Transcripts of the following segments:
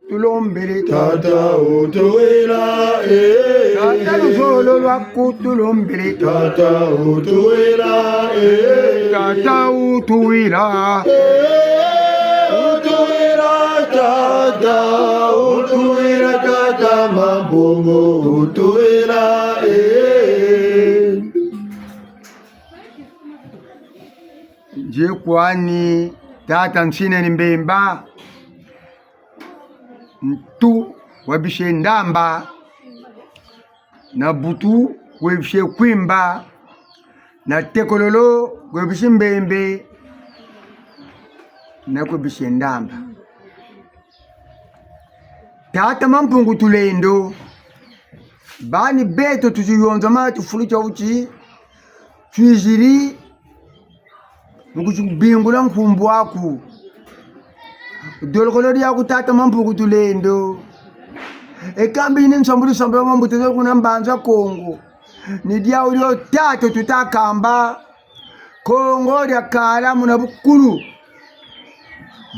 tulombele tata utuwela tata luzolo lwaku tulombele tata utuwela tata utuwela utuwela tata mambongo utuwela je kwani tata nsine ni mbemba ntu wabishe ndamba na butu webishe kwimba na tekololo webishe mbembe na kwebishe ndamba tata mampungu tulendo bani beto tuziyonza mati fulu cha uchi tuiziri mukubingula nkumbu waku dolokolo lya kutata mampungu tulendo ekambi ni nsambulu sambulu mambu tezo kuna mbanza Kongo ni dia ulio tato tutakamba Kongo lya kala muna bukulu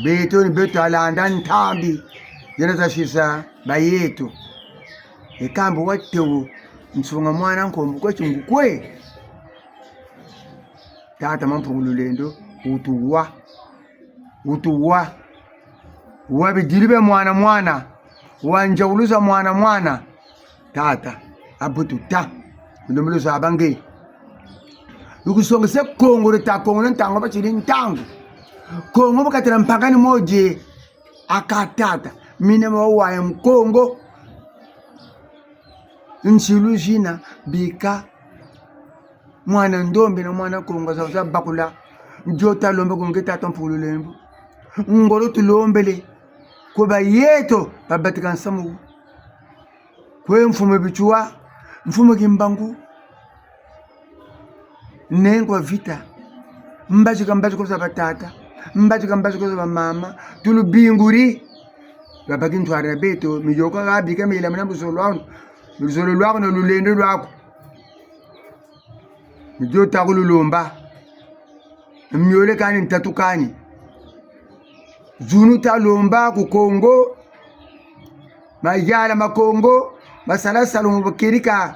beto ni beto alanda ntambi yana zashisa bayetu ekambi watewo nsunga mwana nkombu kwa chingukwe tata mampungu lulendo utuwa wabidilibe mwana wanjauluza mwana tata abututa ndomuluza abange ukusongese Kongo leta Kongo ntango bachiri ntango Kongo bakatira mpangani moje akatata mine mwawaye mkongo nsilujina bika mwana ndombe na mwana Kongo za bakula njota lombe kunge tata mpulu lembo ngolo tulombele kuba yeto babatika nsamu kwe mfumo bichua mfumo kimbangu nengo vita mbaji kwa batata mbaji kwa mama tulubinguri babaki ntwara beto mijoko gabika mila mna buzolwano no lulendo lwako mijota kululomba myole kani ntatukani zunu talomba ku Kongo mayala makongo masala salongo bakirika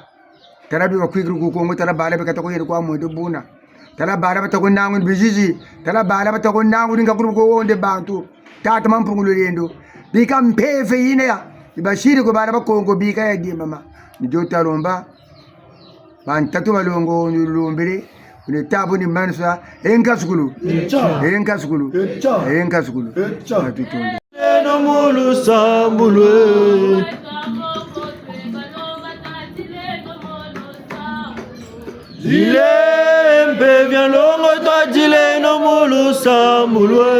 tarabi bakwigiru ku Kongo tarabala bekatako yeri kwa mwendo buna tarabala batako nangu bijiji tarabala batako nangu ngakuru ko wonde bantu tata mampungu lendo bika mpeve yine ya ibashiri ko bara bakongo bika ya di mama ndio talomba bantatu balongo lulombere ne tabu ni mansa enkasukulu atutonde no mulu sambulwe Dilembe vient longo to dile no mulu sambulwe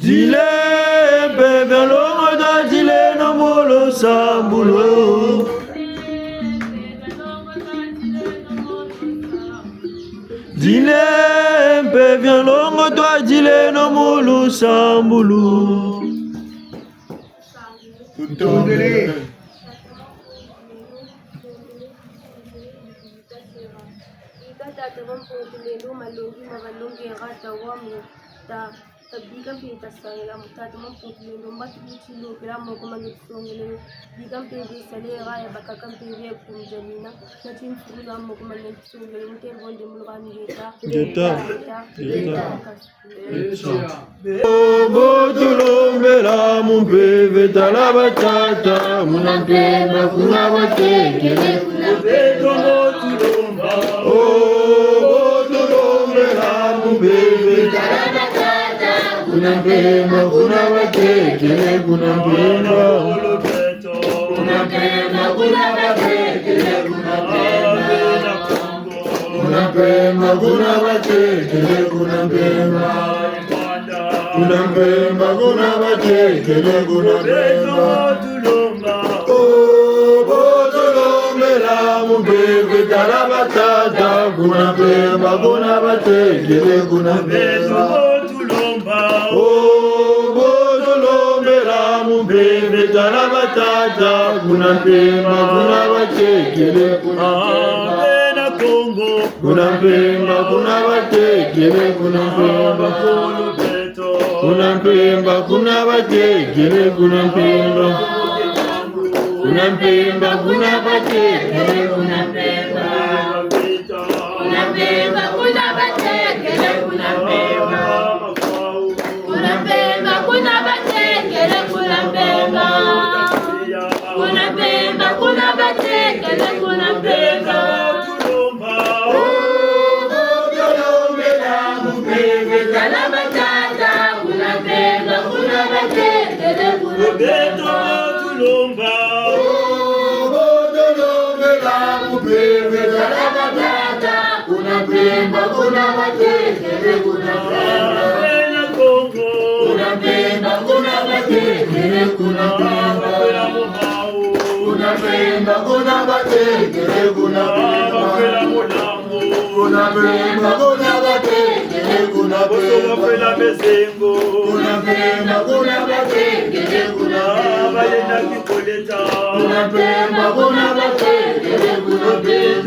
Dilembe vient longo to dile no mulu sambulwe Dilembe vient longo to dile no mulu sambulu tutondele tata mampungu lendo malungi mabalungi gata wamu ta tabika pita sangela mutata mampungu lendo mbatu bichilo gramo kuma nitsongele bigam pedi sale gaya bakakam pedi kumjanina natin furula mo kuma nitsongele muter bonde mulgani geta Botulombela mumpeve talabatata munampema kunabatekele Botulombela mumpeve talabatata kunampema kunabatekele kunampema kunabatekele kunampema kunabatekele kunampema kunabatekele kunampema Botulombela mumpeve talabatata kunampema kunabatekele kunampema Botulombela mumpeve talabatata kunampema kunabatekele kunampema Kongo, kuna Mpemba, kuna Batekele, kuna Mpemba, kuna Mpemba, kuna Batekele, kuna Mpemba, kuna Mpemba, kuna Batekele, kuna Mpemba, kuna Mpemba, kuna Batekele, kuna Mpemba, kuna Mpemba, kuna Batekele, kuna Mpemba, kuna Mpemba, kuna Batekele, kuna Mpemba. Kuna Mpemba, kuna Batekele, kuna Kongo, kuna Mpemba, kuna Batekele, kuna Mpemba, kuna Mpemba, kuna Batekele, kuna Mpemba, kuna Mpemba, kuna Batekele, kuna Mpemba, kuna Mpemba, kuna Batekele, kuna Mpemba, kuna Mpemba, kuna Batekele, kuna Mpemba.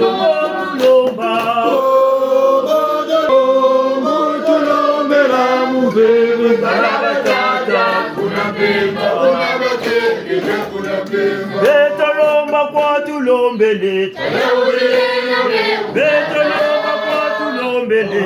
Betolomba kwa tulombele, betolomba kwa tulombele,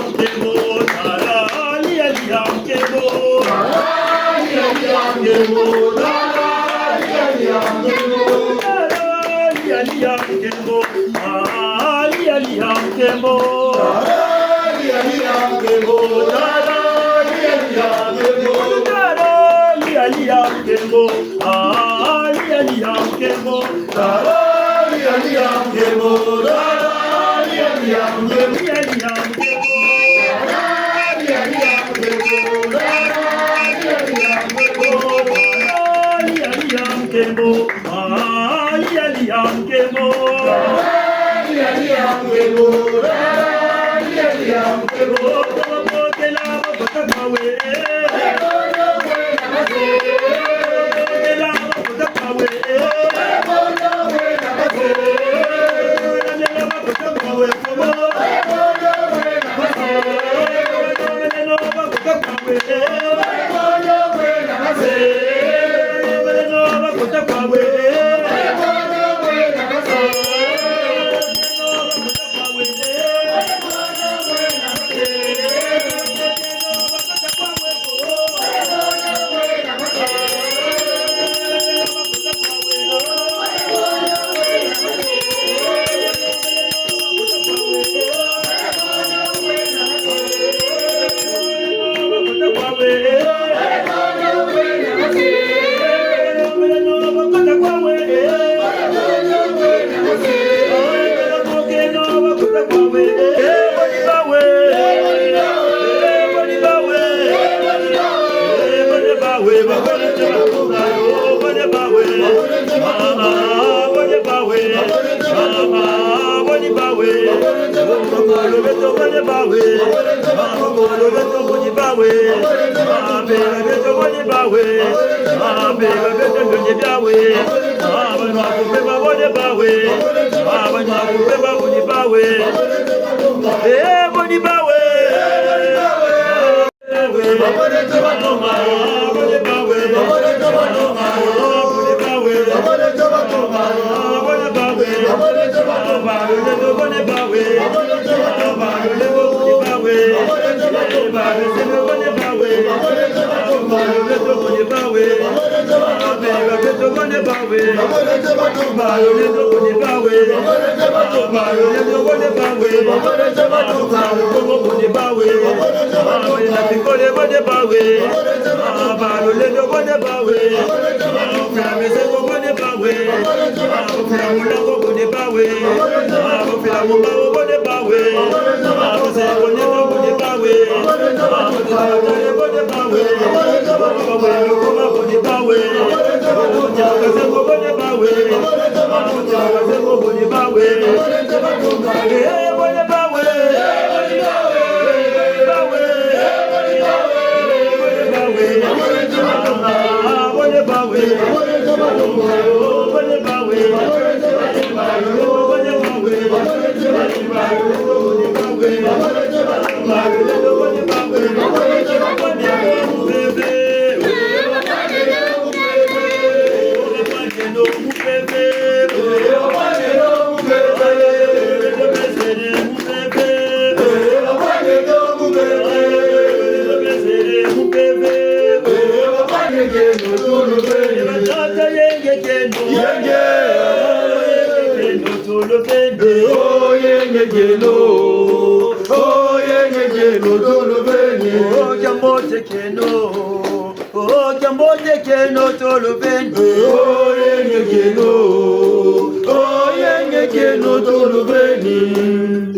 Mkebo,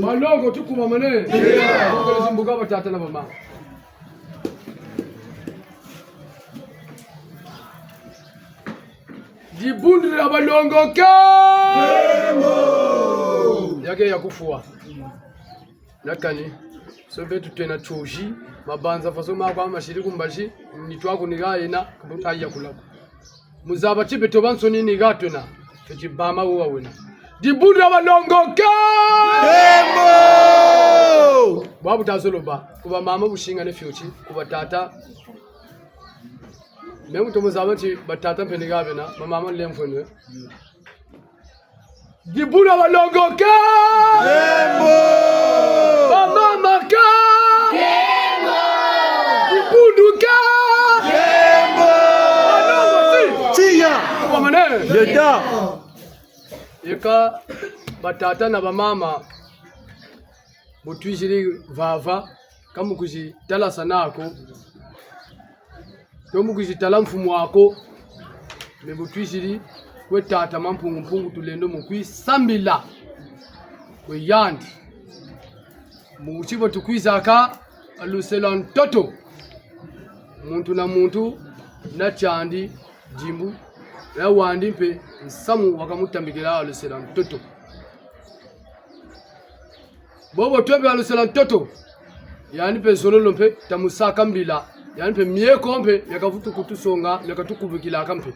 Malongo tukuma mane. Ngale zimbuka batata na mama. Jibundi la balongo kemo. Yake ya kufua. Nakani. Sobe tutena choji. Mabanza faso makwa mashiriku mbashi. Nitwaku nigayina kubutaya kulako. Muzaba chipe tobansoni nigatwena. Techibama uwa wena. Jibundi la balongo kemo. Babu tazoloba. Kuba mama bushinga ne fyuchi. Kuba tata. Memu to muzaba chi batata penigabe na mama lemfone. Jibundi la balongo kemo. Mama ka. Kemo. Jibundi ka. Kemo. L'État. Eka batata na bamama butwijiri vava kama kujitala sanako tomu kujitala mfumu wako me butwijiri kwe tata mampungu tulendo mukwi sambila kwe yandi muchibo tukwizaka alusela ntoto muntu na muntu na chandi jimbu na wandi mpe nsamu wakamutambikira alusela ntoto bobo twembe alusela ntoto yani pe zololo mpe tamusaka mbila yani pe mieko mpe yakavutu kutusonga yakatukubikila kampe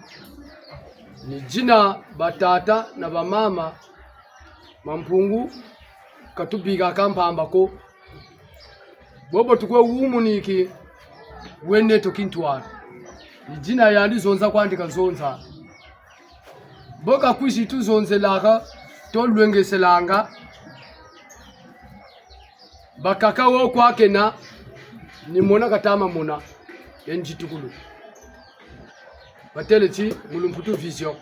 ni jina batata na bamama mampungu katubiga kampambako bobo tukwe umuniki wene tokintwara ni jina yandi zonza kwandika zonza boka kwishi tuzonzelaka tolwengeselanga bakaka wo kwake na ni mona katama mona yenjitukulu batelechi mulumputu vision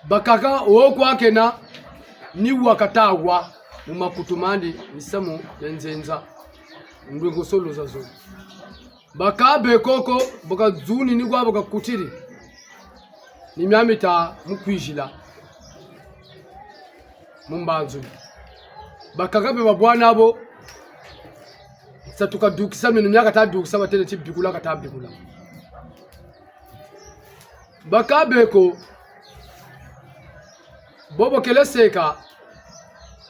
bakaka wo kwake na ni wakatawa mumakutumandi misamu yenzenza ndwengo solo zazo bakabe koko boka zuni ni kwa boka kutiri ni myamita mukwijila mumbanzu bakakabe babwana abo satuka dukisa minu myaka tadukisa batele chibikula katabikula bakabe ko bobo keleseka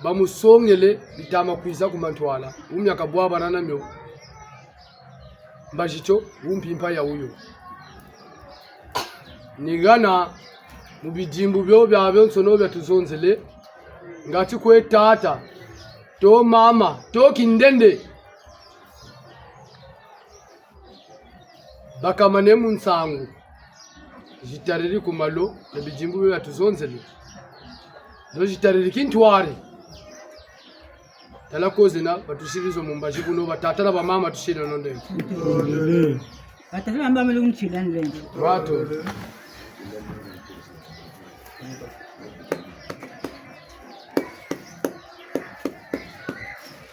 bamusongele bitama kwiza kumantwala umyaka bwaba nanamyo mbajicho umpimpa ya uyo nigana mubijimbu byo byabyo nsono byatuzonzele ngati kwe tata to mama to kindende bakamane munsangu jitariri kumalo na bijimbu byo byatuzonzele do jitariri kintware tala kozina batushirizo mumbaji kuno batata na bamama tushire nonde batata bamba melu mchilani lendo watu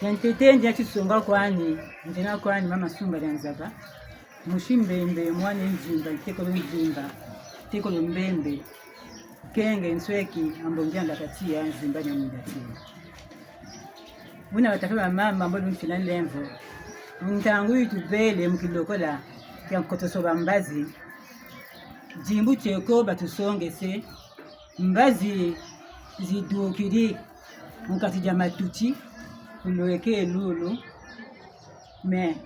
Yantete nja chisonga kwani njena kwani mama sunga lyanzaka mushimbembe mwana njimba iteko njimba teko mbembe kenge nsweki ambo njanda katia nzimba nyamundati Buna batafama mama ambo mchilani lenvo ntangu yitubele mkilokola kya kotosoba mbazi jimbu cheko batusongese mbazi zidukiri mukati jamatuti kuloweke lulu me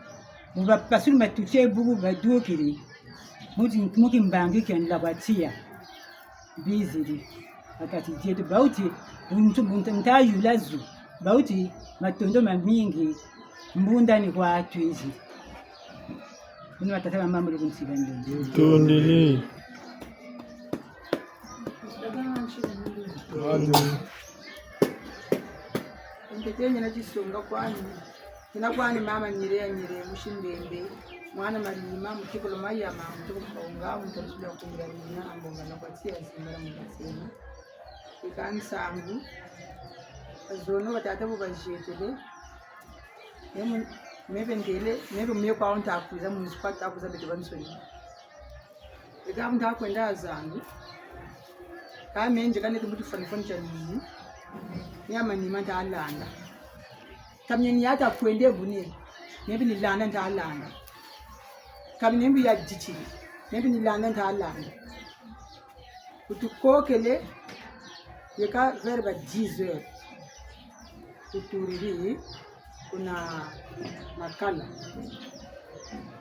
muba pasulu matuche bubu badukiri muki mbangi kenda batia biziri akati jetu bauti mtayu lazu bauti matondo mamingi mbunda ni kwa atwizi Bunu watatama mambo lukunsigande Tondele. Ntetenye na chisonga kwani kwani mama nyire mushimbembe mwana malima mukikolo mayama mutukufunga mutarusubira kungamina ambonga nakwatia zimbara mugasema ikansangu azono batata bo bajetele yemu mebendele nero miyo kwa ntakuza munisipata akuza bete bansoni ikamu ntakwenda azangu kamenje kanete mutu fanifoni cha nini nyama ni manta alanda kamnyeni yata kwende buni nebi lilanda nta alanda kamnyembi ya jichi nebi lilanda nta alanda utukokele yeka verba 10 heures uturiri kuna makala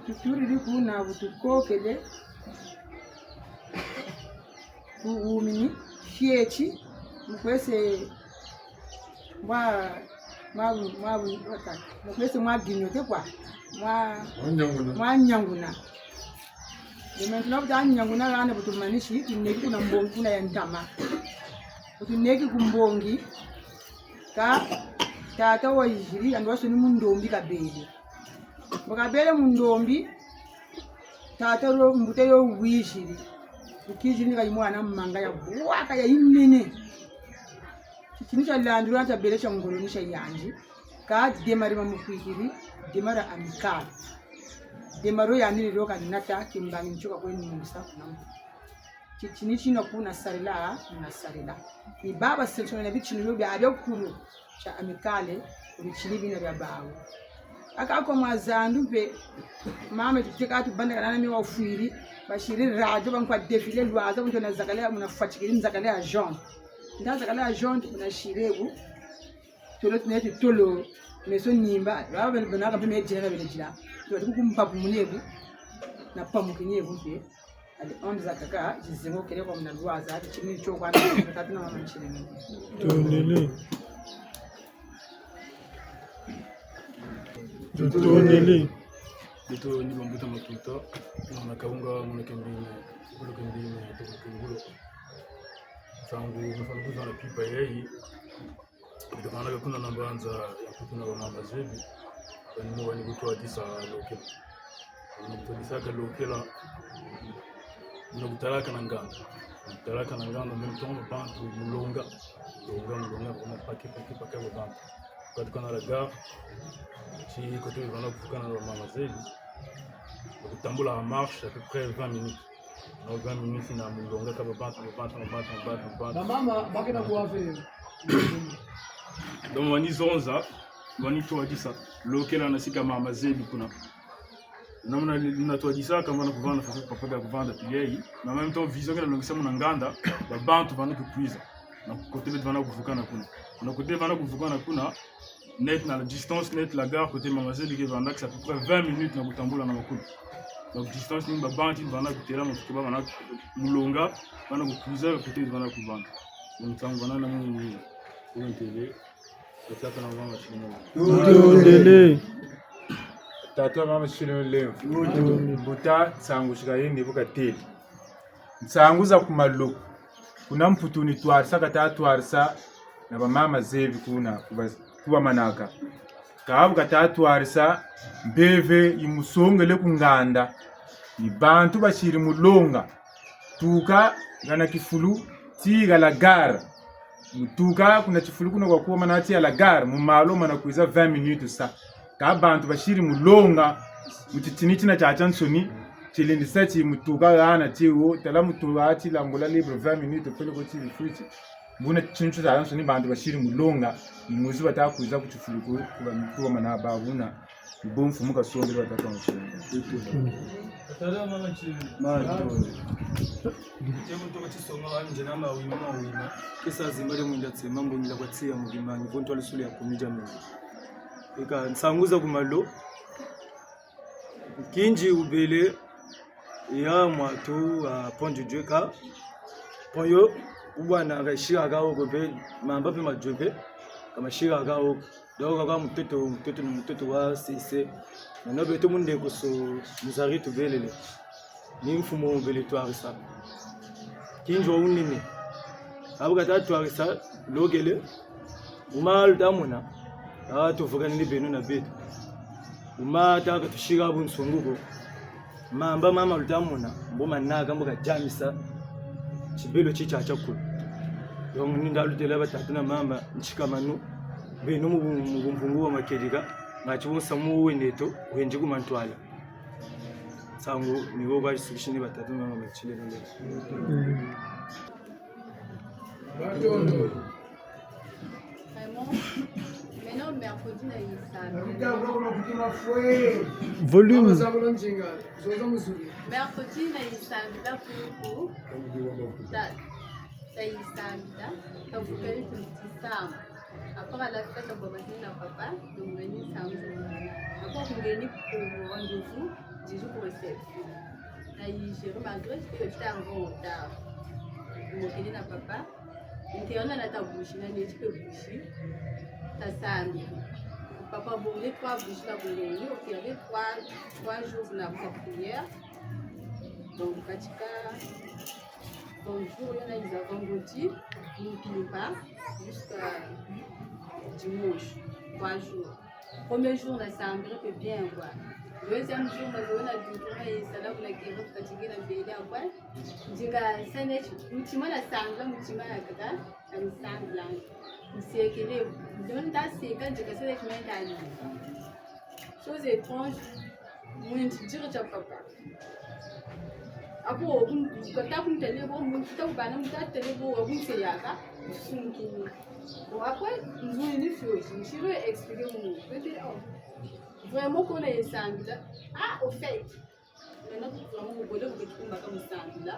tuturiri kuna utukokele uumini fiechi mkwese mkwese ginyote kwa nyanguna Dimentuna buta nyanguna gane butumanishi ineki kuna mbongi kuna ya ntama utuneki kumbongi ka tata wa yiri andwaso ni mundombi kabele bakabele mundombi tata ro mbute yo wishiri ukijini mwana mmanga ya bwaka ya imene chichinisha landru anta belesha ngolonisha yanji ka demari mamukwikiri demara amikali demaro yaniri roka nata kimbangi nchoka kweni musa kuna chichinichino kuna sarila na sarila ni baba sentona na bichini robi abyo kuru cha amikale ubichini bina bya bawo akako mwazandu pe mama tuteka tubanda kana mi wafiri bashiri radio bankwa defile lwaza muntu na zakalea munafuatikiri mzakalea Jean nda zakalea Jean tunashirebu tuneti tolo meso nimba baba banaka pe mejira bele jira to kumpa kumunyebu na pamukinyebu pe ali onde zakaka jizingo kele kwa mna lwaza chimini cho kwa na mama nchini Tonele. Tonele. Ito ni bambuta matuta na kaunga mwana kembini kulo kembini to kungulo sangu mfano kuzana pipa yeye ndio kuna nambanza ya kutuna wa mama zebi bani wani kutoa tisa lokela mtodisaka lokela na kutalaka na nganda même temps le bantu mulonga on a paquet au bantu quand on a la gare si côté on a kufukana na mama zebi kutambula en marche à peu près 20 minutes. Donc 20 minutes na mulonga kama bantu na mama bakina kuafe Donc wani zonza wani tuadisa lokela nasika mama zebi kuna namna ninatuadisa kama na kuvanda fasi papa kuvanda pilei na même temps vision kana longisa muna nganda ba bantu vana kupuiza na côté betu vana kuvukana kuna na côté vana kuvukana kuna net na la distance net la gare côté mama zebi qui vanda c'est à peu près 20 minutes na kutambula na makuna. Donc distance ni ba bantu vana kutela mtukiba vana mulonga vana kupuiza côté vana kuvanda. Donc tangu vana na mungu ni tele tutaka na mama chini. Tonele. Tatu mama chini leo. Buta sangu shikayendi buka tele. Sangu za kumalo. Kuna mputuni twarisa katatu twarisa na ba mama zebi kuna kuba manaka. Kabu katatu twarisa mbeve imusongele kunganda. Ni bantu bashiri mulonga. Tuka gana kifulu tiga la gara. Mutuka kuna chifulu kuna kwa kuwa manati ya la gare mumalo mana kuiza 20 minutes sa ka bantu bashiri mulonga mutitinichi na chachansoni chilindi sati mutuka gana tiwo tala mutuka ati langola libre 20 minutes pele ko tiri fuiti mbuna chinchu chachansoni bantu bashiri mulonga muzi bataka kuiza ku chifulu kuba mkuwa mana babuna mbomfu muka songe bataka mchini Tala mama chini. Mato. Temu toka chisonga wanje na mawima. Kisa zimbale mwinda tsema mbonila kwatsiya mugimanyi bonto alisuli ya kumija mwe. Eka nsanguza kumalo. Kinji ubele ya mwatu ponju jweka. Ponyo ubwana ngashira gawo gobe mamba pe majobe kama shira gawo doga kwa mtoto wa sise. Na beto munde kuso muzari tubelele ni mfumo bele twarisa kinjo unini abuka twarisa logele umal damuna atuvugana ni benu na beto umata katushira bunsunguko mamba mama lutamuna mboma naga mboka jamisa chibelo chichacha ku yong nindalutela batatu na mama nchikamanu benu mugumpungu wa makediga ngachibu samu weneto wenje kumantwala sangu nibo bari subishini batatu mama machile nale batondo Maintenant, mercredi, Volume. mercredi, naisambila kuku taisambila tavukeli tulitisamba. Après à la fête, on va maintenir na papa, donc venir samedi. Après on gagne pour rendez-vous, 10 jours pour réception. J'ai malgré que j'étais en retard. On gagne na papa. On a la tabouche, on a dit que bouche. Ta samedi. Papa bourré 3 bouches là pour les nuits. On fait 3 jours pour la prière. Donc bonjour, il y en a des vendredi, nous pas jusqu'à dimanche, 3 jours. Premier jour, la samedi, on peut bien voir. Wezi mjumba zona dutuma yesala kula kero katigina mbele akwa. Jinga sane mtima na sanga mtima na kaka na sangla. Msiekele don ta seka jinga sane chimenta ali. Chose étrange mwinti jira papa. Apo kata kumtele bo mwinti bana mtatele bo kumseyaka sunkini. Après nous ni fioji, je vais expliquer mon peut-être vraiment qu'on est ensemble. Ah, au fait, maintenant, vraiment, vous pouvez vous trouver comme ensemble là.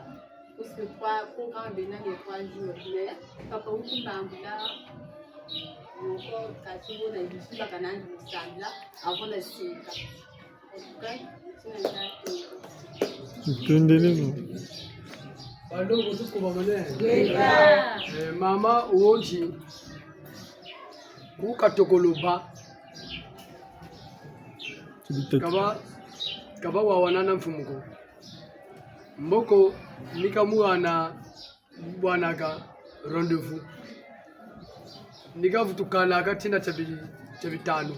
Parce que 3 programmes, il y a 3 jours. Papa, vous pouvez là. Encore, quand tu vas dans le sud, là, ensemble là, avant la séca. Balongo tuko bamane. Mama uonji kukatokoloba kaba wawanana mfumuko mboko nikamuana bwanaka rendezvous nikavutukana akatina chabitano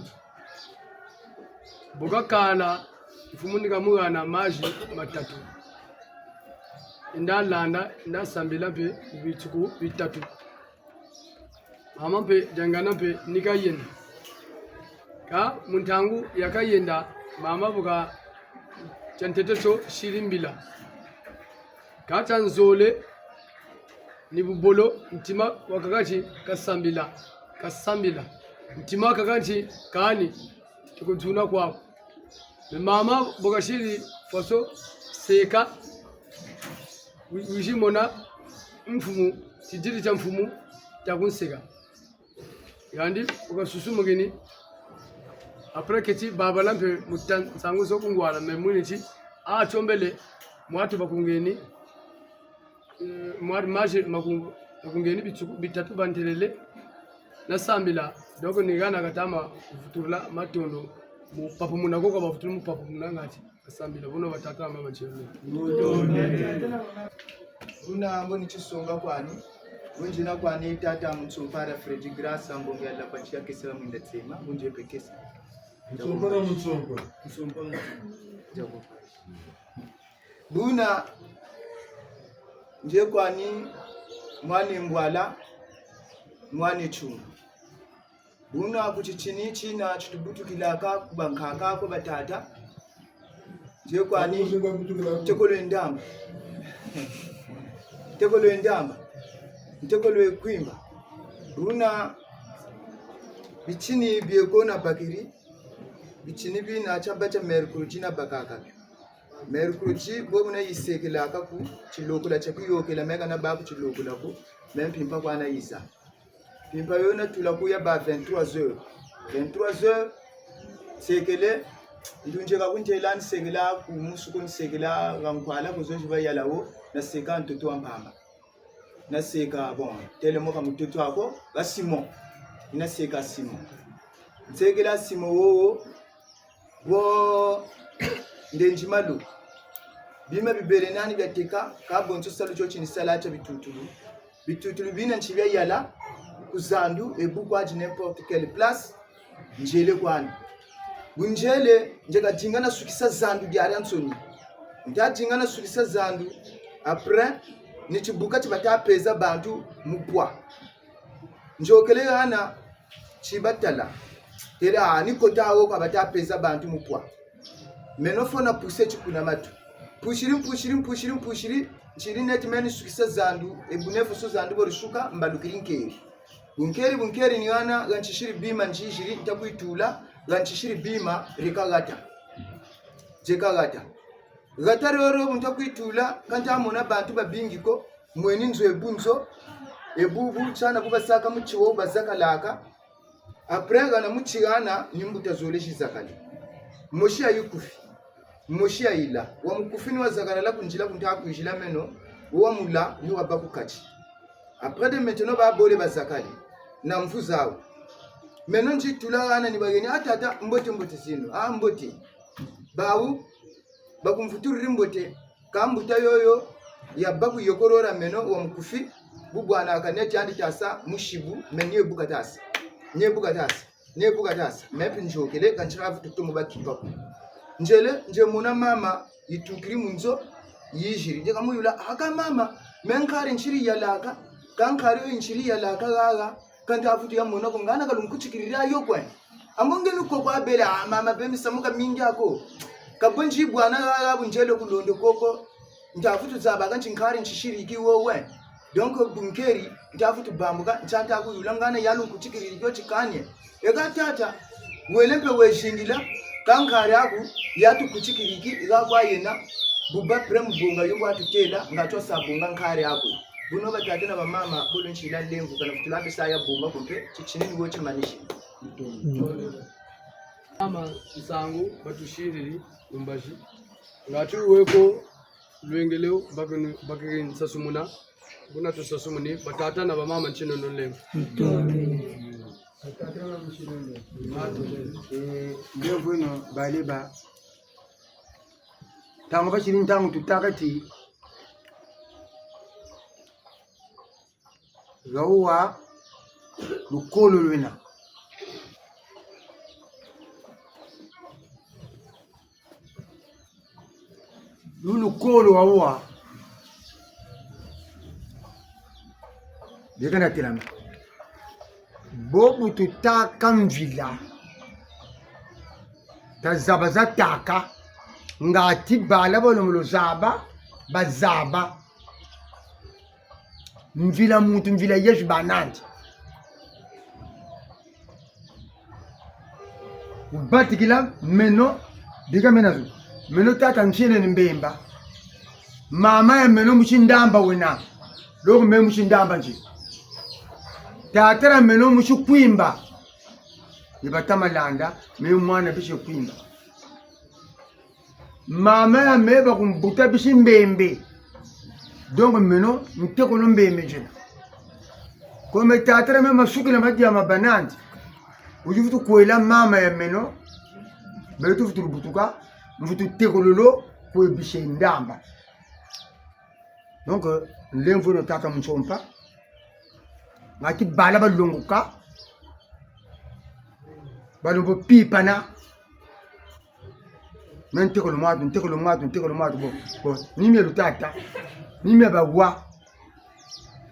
bokakana mfumu nikamuana maji matatu indalanda indasambila pe bituku bitatu mama pe jangana pe nikayenda ka muntangu yakayenda mama buka chanteteso shirimbila ka chanzole ni bubolo mtima wakakachi kasambila mtima wakakachi kani tukutuna kwako mama buka shiri foso seka wijimona mfumu sidiri cha mfumu takunseka yandi ukasusumugini après keti baba lampe mutan sangu so kungwala memuniti a chombele mwatu bakungeni mwatu maje makungeni bitatu bantelele na sambila doko nigana katama futurla matondo mu papu munako kwa bafutulu mu papu munangati sambila bono batata mama chelo una ambo ni chisonga kwani unjina kwani tata mutsompara Freddy Grass ambo ngala pachia kesela mwindatsema unje pekesa mutsompara jago buna nje kwani mwani mbwala mwani chuma buna kuchichini china chitubutu kilaka kubankaka ko batata nje kwani tekolo endamba tekolo endamba tekolo kwimba buna bichini biekona bakiri bichini bina chabacha merkuruji na bakaka merkuruji bomuna yisekela akaku chilokula chakuyokela mega na baku chilokula ku mempimpa kwana isa pimpa yona tulakuya ba 23h sekele ndunje ka kunjelani sekela ku musuku sekela gankwala kuzojiba yalawo na seka ntoto ampamba na seka bon telemo ka mutoto ako ba Simon ina seka Simon sekela Simon wo ndenjimalu bima bibere nani byateka ka bonso salu cyo chini salata bitutulu bina nchibya yala kuzandu ebuku aji n'importe quelle place njele kwani bunjele njeka jingana sukisa zandu byari ansoni ndajingana sukisa zandu après ni chibuka chibata peza bantu mupwa njokele hana chibatala tera ni kotawo kabata peza bantu mupwa menofona puse chikuna matu pushiri chiri net meni sukisa zandu ebunefu so zandu borishuka mbalukirinkeri bunkeri ni wana ganchishiri bima njishiri takuitula ganchishiri bima rikagata jekagata gata rero muntakuitula kanta mona bantu babingiko mweni nzo ebunzo ebubu chana kubasaka muchiwo bazakalaka aprega na muchigana nimbuta zoleshi zakali moshia yukufi moshia ila wa mukufini wa zakalala kunjila kunta kuijila meno wa mula ni wabakukachi après de maintenant ba bole bazakali na mfuzao meno njitulana ni bageni atata mbote sino mbote bawu bakumfuturira mbote kambuta yoyo ya baku yokorora meno wa mkufi bubwana akaneti andi tasa mushibu menye bukatasa ne bukatasa mepi njokele kanchirafu tutumu bakipa nje muna mama itukiri munzo yijiri je kamuyula aka mama menkare nchiri yalaka kankare nchiri yalaka gaga kanta afutu ya muna kungana kalunkuchikirira yokwe amonge nuko kwa bele mama bemi samuka mingi ako kabunji bwana gaga bunjelo kulondo koko ntafutu zaba kanchi nkare nchishiri ikiwowe donc bunkeri ntafutu bambuka nchata kuyula ngana yalunkuchikirira kyo chikanye ega tata welempe weshingila kankare aku yatu kuchikiriki igakwa yena buba prem bunga yumba atutela ngacho sabunga nkare aku buno batata na bamama bolo nchila lengu kana kutulabe saya bunga kumpe chichinini woche manishi ama nsangu batushiriri umbashi ngatu weko lwengeleo bakini sasumuna buna tusasumuni batata na bamama nchino lengu ndio bwino baleba tango bashiri ntango tutakati gawa lukolo lwena lulukolo wawa dekana tilama bobu tutaka mvila tazaba za taka ngati bala bolomolo zaba bazaba mvila muntu mvila yesu banandi ubatikila meno diga menazo meno tata nchine mbemba mama ya meno mushindamba wena loko meno mushindamba nje tatara meno mushukwimba ibatama landa meno mwana bishe kwimba mama ya meba kumbuta bishi mbembe donc meno mteko no mbembe jena kome tatara mema shukila madia mabanandi ujufutu kuela mama ya meno betu futu butuka mfutu tekololo kwe bishe ndamba donc lemvo no tata mchompa ngati bala balongoka balombo pipana mentekolo mwatu bo nimye lutata nimye bawa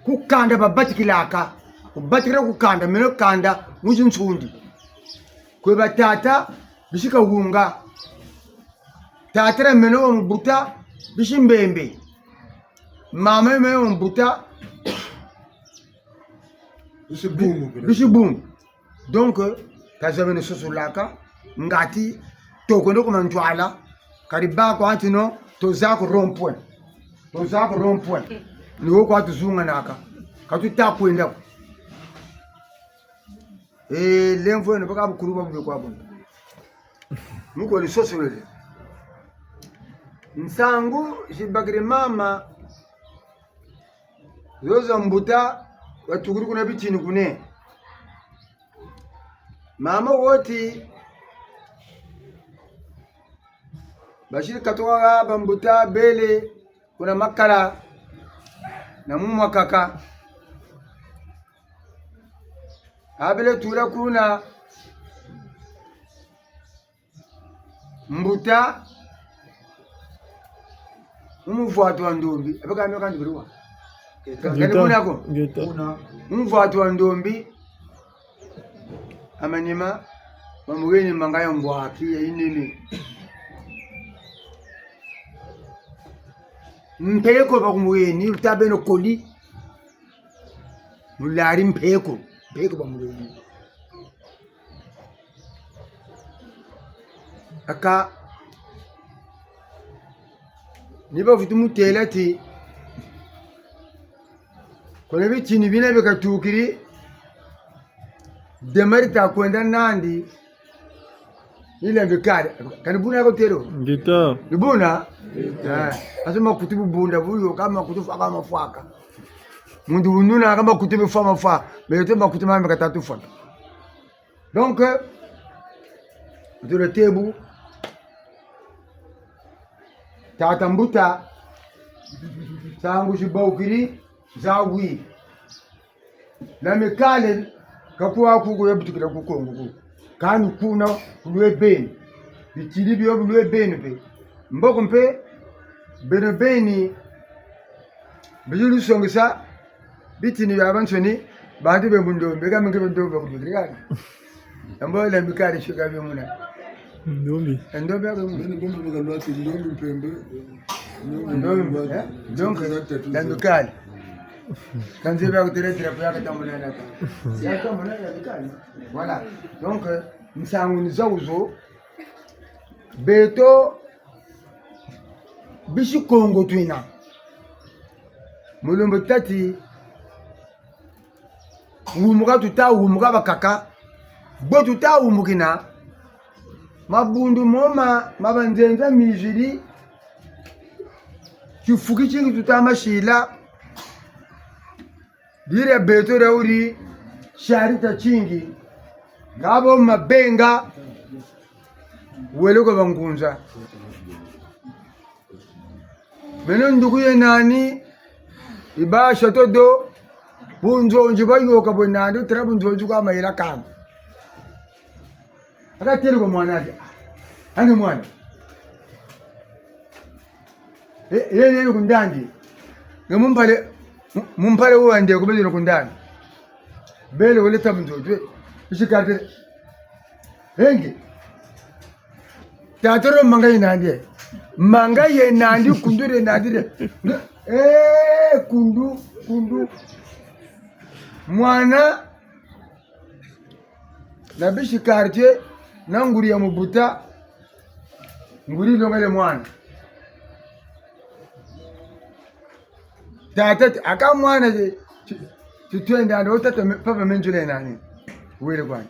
kukanda babatikilaka kubatikira kukanda meno kanda mujinchundi kwe batata bishika wunga tatara meno mbuta bishimbembe mama meno mbuta bishibungu donc kazamene sosulaka ngati tokondo kuma ntwala kariba kwa antino tozako rompwe niwo kwa tuzunga naka katuta kwenda lemvo ne baka bukuru babu kwa bonda muko ni sosulele nsangu jibagire mama yoza mbuta watuguru kuna bitini kune mama woti bashiri katoka bambuta bele kuna makala na mumwa kaka abele tura kuna mbuta umuvuatu wa ndombi abeka amyo kandi biriwa gani kunako umuvuatu wa ndombi amanyima bamugeni mangayo mbwaki ya inene mpeko bakumugeni utabeno koli mulari mpeko bamugeni aka niba futu mutelati kone bitini bine bikatukiri demarita kwenda nandi ile mbikari kanibuna yako tero ngita ibuna asema kutubu bunda buyo kama kutufu kama fuaka mundu ununa kama kutubu fama fa bete makutu mama katatu fa donc le tebu tatambuta sangu shibaukiri zawi na mikale kakuwa kuko yabutukira kukongo kanu kuna kulwe beni bitili byo bulwe benu pe mboko mpe beno beni bijulu songisa bitini ya bansoni bantu be bundo be gamme be ndo be bundo rigani ambo la bikari shuka be muna ndombi ndombi ya ndombi ndombi ga lwati ndombi mpembe ndombi donc la bikari kanze ba kutere tera ya katambula na ka ya tambula ya bikari voilà donc msangu ni zawuzo beto bishi kongo twina mulumbu tati umuka tuta umuka bakaka bo tuta umukina mabundu moma mabanzenza mijiri kifuki chingi tuta mashila dire beto rauri sharita chingi ngabo mabenga weloko bangunza beno ndugu ye nani ibasha todo bunzo njiba yoka bonando tra bunzo njuka mayira kama akateri ko mwana ati ani mwana yeye kundandi mumpale uwande kubezero kundandi bele wole tabunzo twe ishikarte henge tatoro manga ye nandi kundure nandi kundu mwana na bishi quartier na nguri ya mubuta nguri longele mwana tata aka mwana je twenda ndo tata papa menjule nani wele kwani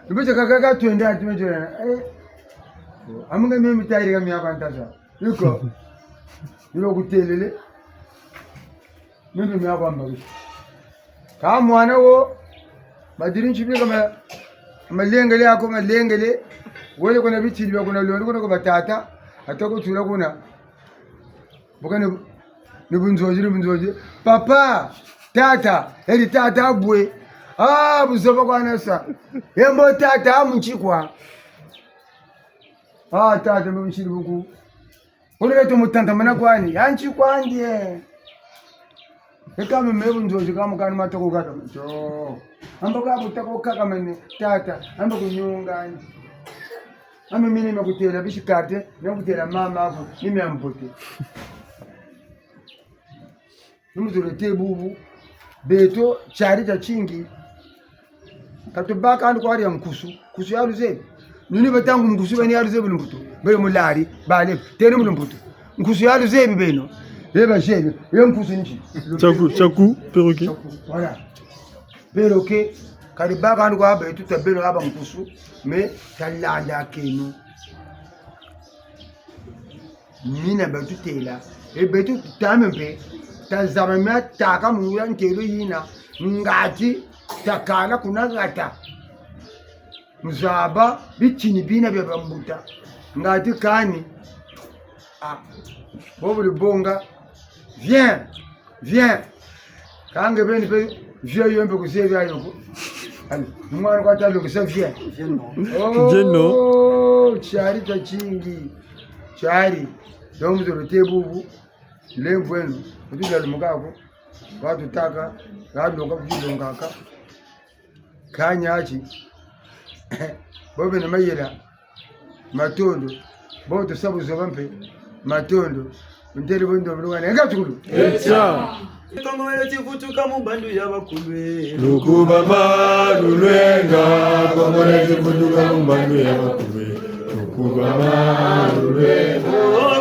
bishi kaka twenda tumenjule nani amunga mimi tayari kama yako antaza yuko yuko kutelele mimi yako ambaye kama mwana wo madini chibi kama malengele yako malengele wale kuna bichi ndio kuna lolo kuna kwa batata atako tula kuna bokane nibunzoji papa tata eri tata bwe buzoba kwa nasa yembo tata amunchikwa tata mbishiri buku uleto mutantamana kwani yanchi kwandie ekame mebunzoji kama kana matoko kaka jo amboka butako kaka mene tata ambo kunyunga ame mimi nimekutela bishikarte nimekutela mama hapo mimi ampote nimuzulete bubu beto charita chingi katubaka andi kwari ya mkusu kusu ya luzebi nini batangu mkusu bani ya luzebi lumbuto bele mulari bale tene mulumbuto mkusu ya luzebi beno beba shebi yo mkusu nchi chaku perroquet voilà perroquet karibaka andi kwa beto tabelo aba mkusu me talanda kenu nina beto tela beto tamempe tazamemea taka muya nkelo yina ngati takala kuna gata mzaba bichini bina bya bambuta ngati kani bobu bonga viens kange beni pe vieux yombe kusevya yoko ali mwana kwa talo kusevya no chari ta chingi chari domuzo rotebubu lemvwenu kutujali mukako watu taka gadoka kujilongaka kanyachi bobe na mayela matondo boto sabu zobampe matondo ndeli bondo mlungana ngatukulu Kongomele tifutuka mumbandu yabakulwe Lukuba malulwenga Kongomele tifutuka mumbandu yabakulwe Lukuba malulwenga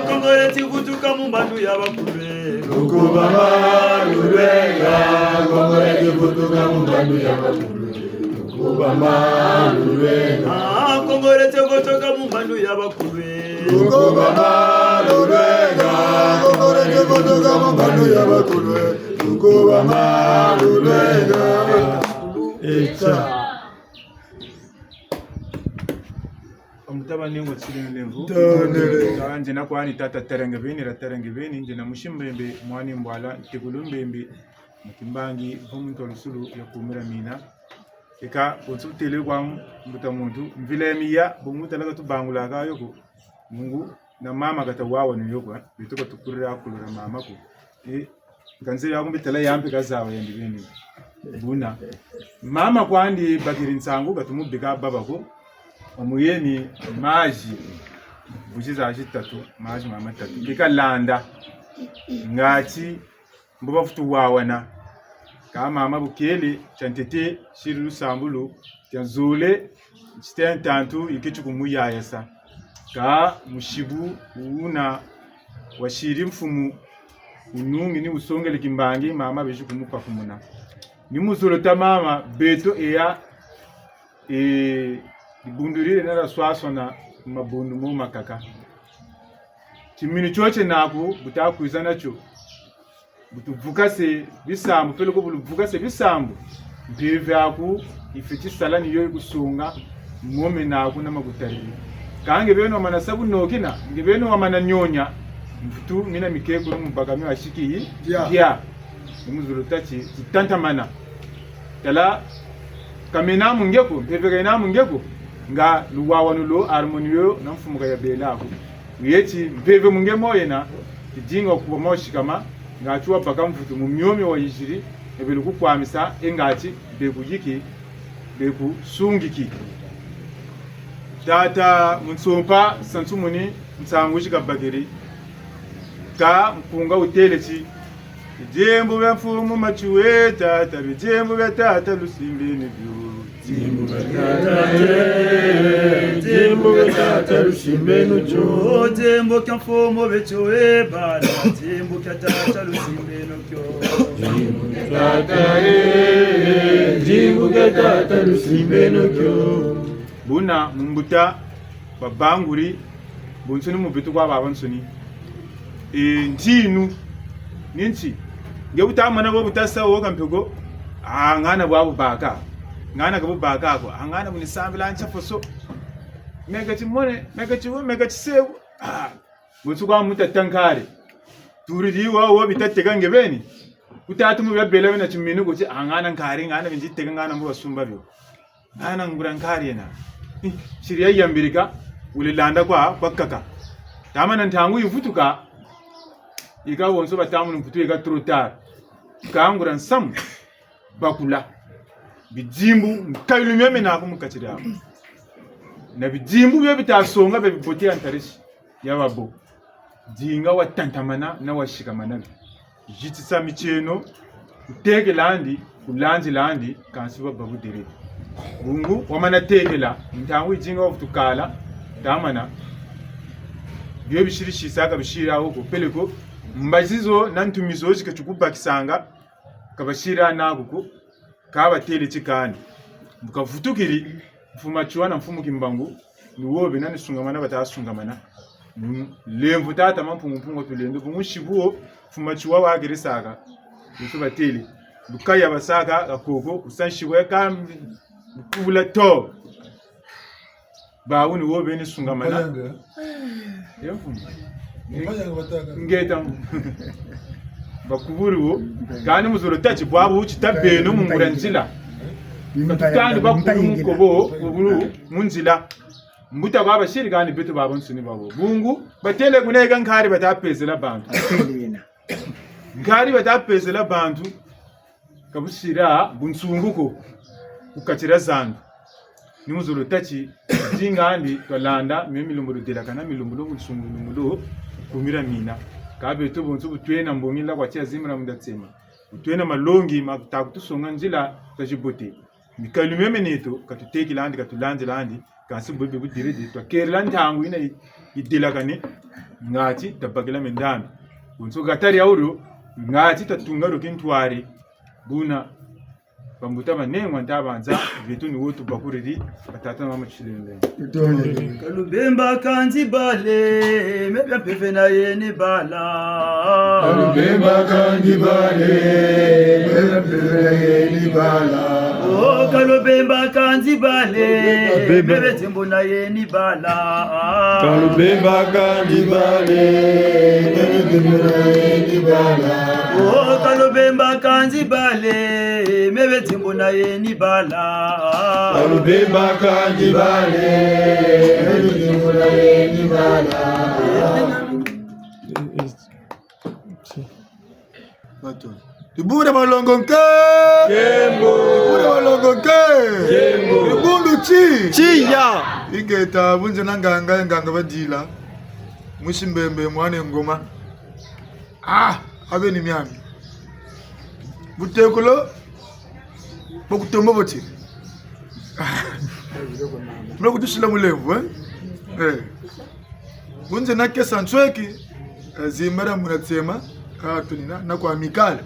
Kongomele tifutuka mumbandu yabakulwe Lukuba malulwenga Kongomele tifutuka mumbandu yabakulwe Lukuba malulwenga Kongomele tifutuka mumbandu yabakulwe Lukuba malulwenga Kongomele tifutuka mumbandu yabakulwe Lukuba malulwenga Echa Omutaba ningo tsilenlevu kanje nakwani tata terenge bini nje na mushimbembe mwani mbwala tegulumbembe mukimbangi vomuntu olusulu yakumira mina eka bonsu tele kwam mbuta muntu mvile miya bumuta laga tu bangula ka yoko mungu na mama kata wawa ni yoko bituka tukurira kulura mama ko kanze ya kumbe tele yampe kazawa yendi bini buna mama kwandi bakirin sangu gatumubika baba ko omuyeni maji bujiza ajitatu maji mama tatu bika landa ngati mboba futu wawana ka mama bukele chantete shiru sambulu tanzule stentantu ikichuku muyayasa ka mushibu una washiri mfumu unungi ni usongele kimbangi mama beju kumupa kumuna ni muzulota mama beto eya ibundurire nara swasona mabundu mu makaka kimini choche nako butakuiza nacho butuvukase bisambu pele ko buluvukase bisambu mbivyako ifiti salani yo kusunga ngome nako namagutari kange beno manasabu nokina ngebeno wamana nyonya mfutu mina mikeko mubagami washiki ya muzulutachi zitantamana tala kamena mungeko pevega ina mungeko nga luwawanulo harmonio na mfumuka ya belako yeti mpeve mungemo yena tidinga kuba moshikama ngachuwa baka mfutu mumyomi wa yishiri ebelu kukwamisa engati bekujiki beku sungiki tata munsompa sansumuni nsangushika bageri ka mpunga utelechi jembo bya mfumu machuwe tata bijembo bya tata lusimbini byo jembo bya tata lusimbini byo jembo kya mfumu bechuwe bana jembo kya tata lusimbini byo jembo kya tata lusimbini byo buna mumbuta babanguri bunsuni mubitu kwa babansuni ntinu ninchi ngebuta mana bo butasa wo kampego ngana bwa bubaka ngana ga bubaka ko ngana muni sambila ncha foso megati mone megati sewu butsu kwa mutatankare turidi wo bitatega ngebeni utatu mu byabela bina chiminu gochi ngana nkari ngana binjitega ngana mbo basumba byo ngana ngurankari na shiriya yambirika ulilanda kwa kaka tamana ntangu yivutuka ika wonso batamu mputu ika trotar kangura nsam bakula bijimbu nkayulumeme nako mukachira na bijimbu byo bitasonga be bibotia antarishi yababo dinga watantamana na washikamana jitisa micheno utege landi kulanzi landi kansiba babu dire bungu wamana tegela ntangu ijinga wafutukala tamana byo bishirishi saka bishira huko peleko mbazizo nantumizo zikachukupa kisanga kabashira naguko kaba tele chikani bukavutukiri mfuma chuana mfumu kimbangu nuwobe nani sungamana batasungamana lemvu tata mampungu tulendo bumushibuo mfuma chuwa wageresaka bitu batele bukaya basaka akoko usanshibwe ka bukula to bauni wobe ni sungamana yemfumu ngeta bakuburu kandi muzoro tachi bwabo uchitabeno munguranzila kandi bakuru mukobo uburu munzila mbuta baba shiri kandi beto baba nsuni babo bungu batele kuneka nkari batapezela bantu nkari batapezela bantu kabushira bunsunguko ukachira zandu ni muzoro tachi jingandi tolanda memilumbulo delakana milumbulo bunsungulo kumira mina kabe to bonso butwena mbongila kwa tia zimra mundatsema butwena malongi matakutusonga njila tajibote mikalumeme neto katuteki landi katulanje landi kansi bobe budirede to kerlandi hangu ina idelakane ngati tabagela mendambi bonso gatari auro ngati tatungaro kintwari buna bambuta banengwa ntabanza vitu ni wotu bakuriri batata mama chilende kalubemba kanzi bale mebya peve na yene bala kalubemba kanzi bale mebya peve na yene bala Oh kalobemba kanzi bale mebe tembo na ye ni bala kalobemba kanzi bale mebe tembo na ye ni bala oh kalobemba kanzi bale mebe tembo na ye ni bala kalobemba kanzi bale mebe tembo na ye ni bala. Ibure malongo nke Kembo Ibure malongo nke Kembo Ibundu Chiya Igeta bunje nganga badila Mushimbembe mwane ngoma abe ni myami Butekulo Bokutombo boti Mlokutushila mulevu Bunje nakesa ntweki Zimara munatsema tunina na kwa amikale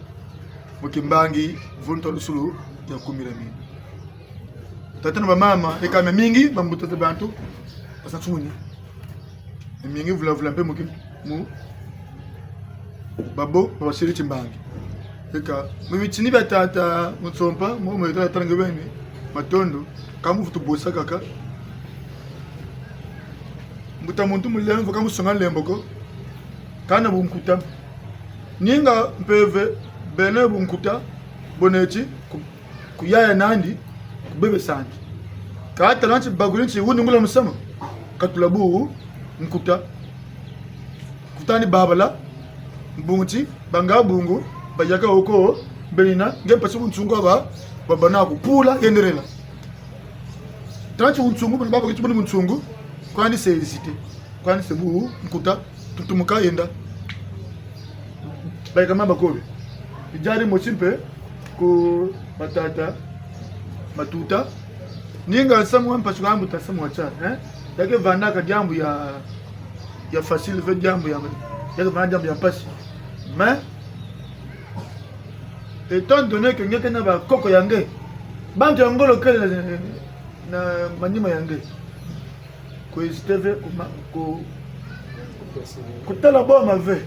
mukimbangi vunto lusulu ya kumira mimi tatana ba mama ekame mingi bambuta bantu pasatuni mingi vula mpe mukim mu babo bashiri timbangi eka mubitini batata mutsompa mu mweta tange bene matondo kamu futu bosa kaka mbuta muntu mulemvo kamu songa lemboko kana bumkuta ninga mpeve bene bunkuta boneti kuyaya nandi kubebe santi kata nanchi bagulinchi wuni ngula musama katulabu nkuta kutani babala mbunguti banga bungu bayaka oko benina ngempasi unchungu ba babana kupula yenderela tanchi unchungu baba kitu bani unchungu kwani sezite kwani sebu nkuta tutumuka yenda baika mamba kobe ijari mochimpe ku batata matuta ninga samu mpachu gambu tasamu acha yake vanaka jambu ya facile ve jambu ya vana jambu ya pasi mais étant donné que ngeke na ba koko yange bantu yangolo kele na manima yange ko isteve ko kutala boma ve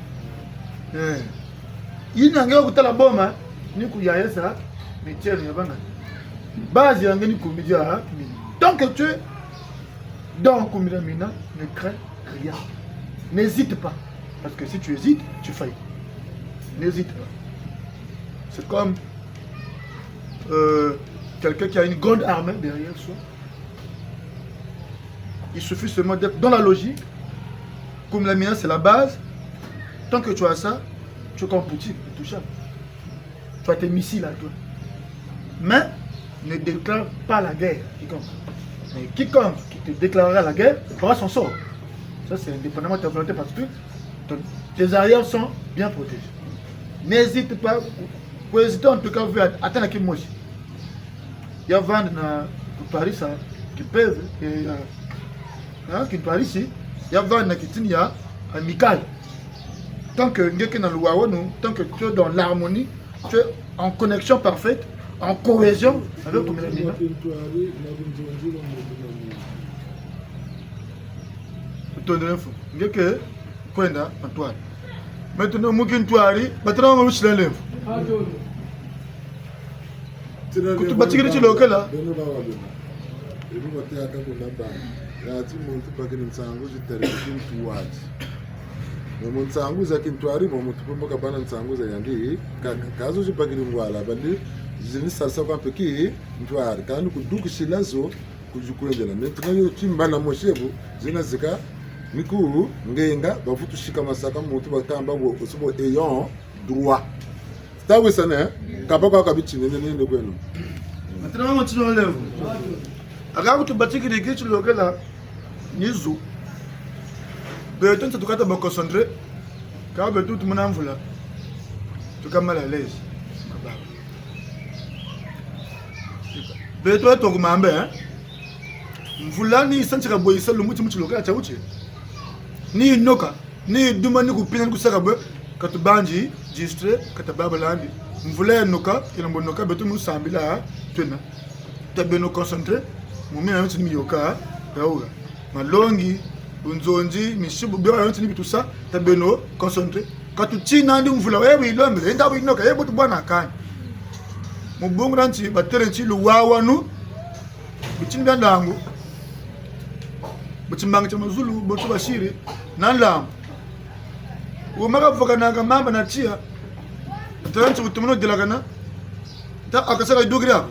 ina ngeo kutala boma ni kuyayesa mitiere yabanga base yange ni kumidia tant que tu es dans kumira mina ne crains rien, n'hésite pas parce que si tu hésites tu faillis, n'hésite pas. C'est comme quelqu'un qui a une grande armée derrière soi. Il suffit seulement d'être dans la logique. Comme la mina c'est la base. Tant que tu as ça, tu es comme Poutine, intouchable. Tu as tes missiles à toi. Mais ne déclare pas la guerre. Quiconque. Mais quiconque qui te déclarera la guerre fera son sort. Ça c'est indépendamment de ta volonté parce que tes arrières sont bien protégés. N'hésite pas. Pour hésiter en tout cas, vous attendre qui moi. Il y a vendre dans Paris ça, qui peuvent, qui Paris ici, il y a vendre qui tient amical. Tant que tant que tu es dans l'harmonie, tu es en connexion parfaite, en cohésion avec ton ami. Maintenant, Moukin Touari, maintenant on va se lever. Kutu batikiri chilo kala. Beno ba wabena. Ebi wote aka kuna ba. Ya ti muntu pakini nsangu jitare kintuwaji. No mutsangu za kintuari bo mutu pomboka bana nsangu za yangi kazo jipakiri ngwala bali jini sasa kwa peki ntwari kandi kuduku shilazo kujukwendela mentuna yo chimbana moshebu zina zika miku ngenga bafutu shika masaka mutu batamba ngo usubo eyon droit. Tawe sana kabako kabichine nende kwenu. Maintenant on tino levo. Akaku tubatikiri kitu lokela nizu. Beton se tukata ba concentrer. Ka betu tumuna mvula. Tukama la l'aise. Beto to kumambe mvula ni sanchika boyisa lumuti muti lokela cha uche. Ni noka, ni duma ni kupina ni kusaka bwe katubanji distre katababa landi. Mvula noka, ilambo noka betu musambila twena. Tabeno concentré, mumina yote ni miyoka yaoga. Malongi, unzonji, mishibu bwa yote ni tout ça, tabeno concentré. Katuchina ndi mvula wewe ilombe, enda binoka yebo tu bwana akani. mubungra nti batere nti luwawanu bichimba ndangu bichimbanga cha mazulu botu bashiri nanla umaka vuka naga mamba na tia tanchi utumno dilagana ta akasaka idugira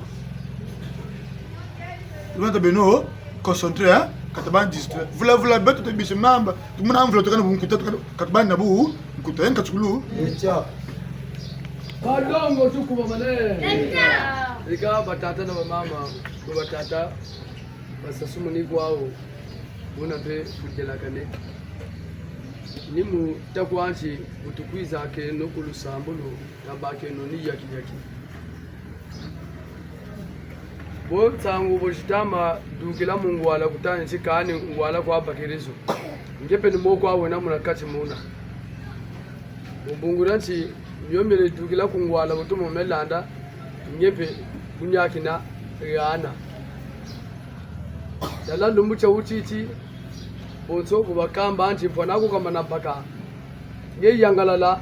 lwanda beno concentré kataban distre vula betu te biche mamba tumuna amvula tokana bunkuta kataban nabu nkuta yanka chukulu echa Kalongo tuku mamane. Ika batata na mama, batata basasumu ni kwao. Buna be kujela kane. Nimu takwanchi butukwiza ke no kulusambulu nabake no ni yaki. Bo tsangu boshitama dukila mungu wala kutani chikani ngwala kwa bakirizo. Ngepe ni moko awe na munakati muna. Mbunguranchi yomere dugila kungwala butumo melanda ngepe kunyakina yana dala lumbucha uchichi bonso kubakamba anti mpona ko kama napaka nge yangalala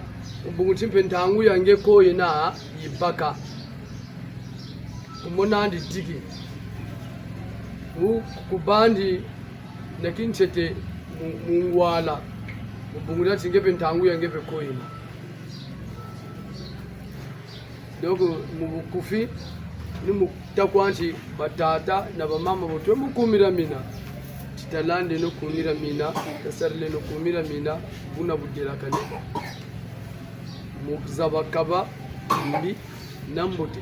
mbunguchi mpentangu yange ko yena ibaka kumona ndi diki kubandi nakinchete mungwala mbungura chingepe ntangu yangepe ko yena donc mubukufi ni mutakwanchi batata na bamama botwe mukumira mina titalande no kumira mina tasarle no kumira mina buna budira kane mukzabakaba mbi nambote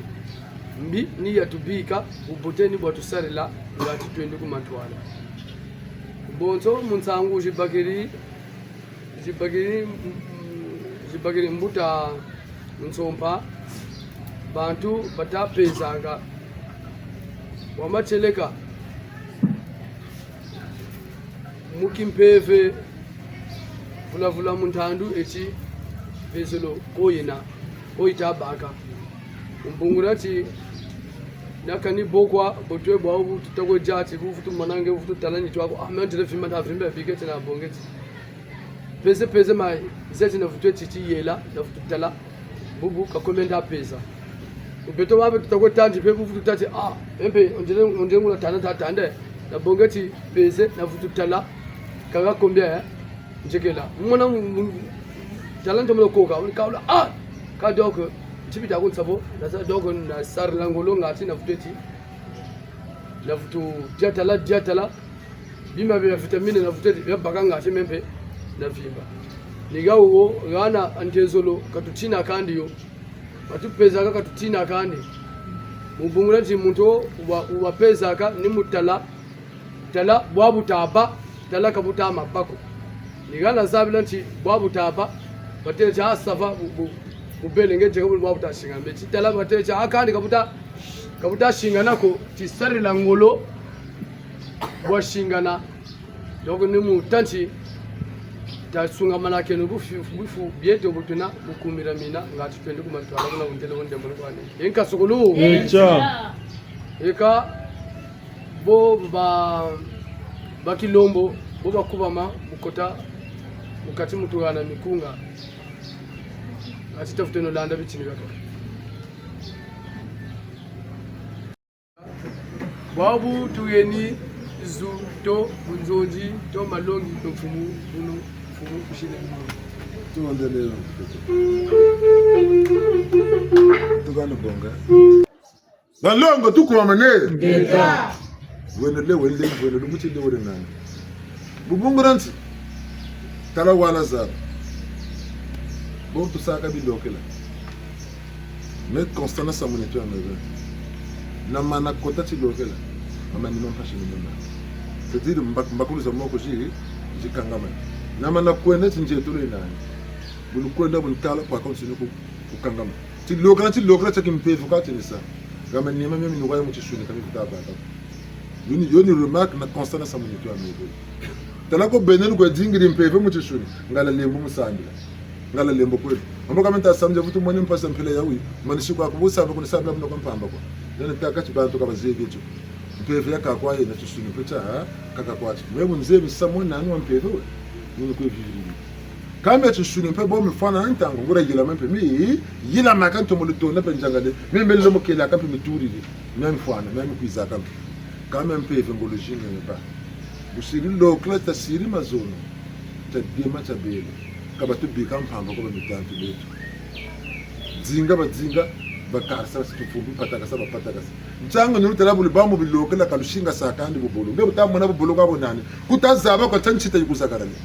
mbi ni yatubika ubote ni bwatusarela ngati twende kumantwala bonzo munsangu jibagiri mbuta nsompa bantu batapezanga wamacheleka mukimpeve vula muntandu eti vezolo koyena oitabaka umbungurati nakani bokwa botwe bwa ubu tutagwe jati bufutu manange bufutu talani twako amentre fima ta fimba bigete na bongeti peze mai zeti na futwe titi yela na futu tala bubu kakomenda peza ubeto wabe tutagwe tanji pe bufutu tati empe onje ngula tana tande na bongeti peze na futu tala kaga kombia njekela mwana talanta mlo koka unikawla ka doko tibi da sabo na sa dogo na sar langolo ngati na futeti na futu diatala bima be vitamine na futeti ya baganga mempe na vimba nigawo gana antezolo katutina kandi yo batupeza ka katutina kandi mubungura ti muntu wapeza ka ni mutala tala bwabu taba tala kabuta mapako nigana zabila nti bwabu taba batele cha safa ubele ngeje ko bwabu tashinga mbe tala batele cha akandi kabuta shingana ko tisari la ngolo bwa shingana dogo ni mutanchi tasunga manake no bufu bieto butuna bukumira mina ngati twende kumantwala kuna undele wonde mbona kwani yenka sokulu eka bo bakilombo bo bakubama bukota ukati mutugana mikunga atitafute no landa bitini gato babu tuyeni zu to bunzoji to malongi to fumu bunu fumu kushile tuendelee tugana bonga balongo tukwamane ngeta wele lumbuti le wele nani bubunguranti tala wala za bon tout ça ka bilokela mais constamment ça moniteur na mana kota ti lokela amani non passion non c'est-à-dire mbakulu za moko jikangama na mana kwenda tinjeto le nani bulu kwenda bulu tala kwa continue kukangama ti lokela cha kimpevu ka tinisa kama ni mama mimi ngwaye mutishuni kama vitaba yoni remarque na constant sa moniteur amego tala ko benel ko dingiri mpevu mutishuni ngala lembo musandila ngala lembo kwetu mambo kama ntasamje vutu mwenye mpasa mpele yawi manishiku akubusaba kuna sabla mno kompamba kwa nene takati bantu kabaziye gitu mpevu yaka kwa yena tishuni peta kaka kwachi mwebu mzee bisamwe nani wa mpevu nini kwa viviri kama tshuni mpe bo mfana ntango ngura yila mpe mi yila makanto molito na penjangale mi melo mokela kampe mituri même fwana même kuizaka kama mpe evangologie ne ba busiri lokla ta siri mazono ta dema ta bele kaba to bika mpamba ko mitanto letu dzinga bakarsa sifubu patakasa bapatakasa mchanga ni utala buli bamu bilokela kalushinga sakandi bubulu ngebe tamona bubulu kwabo nani kutazaba kwa tanchita yukusakarani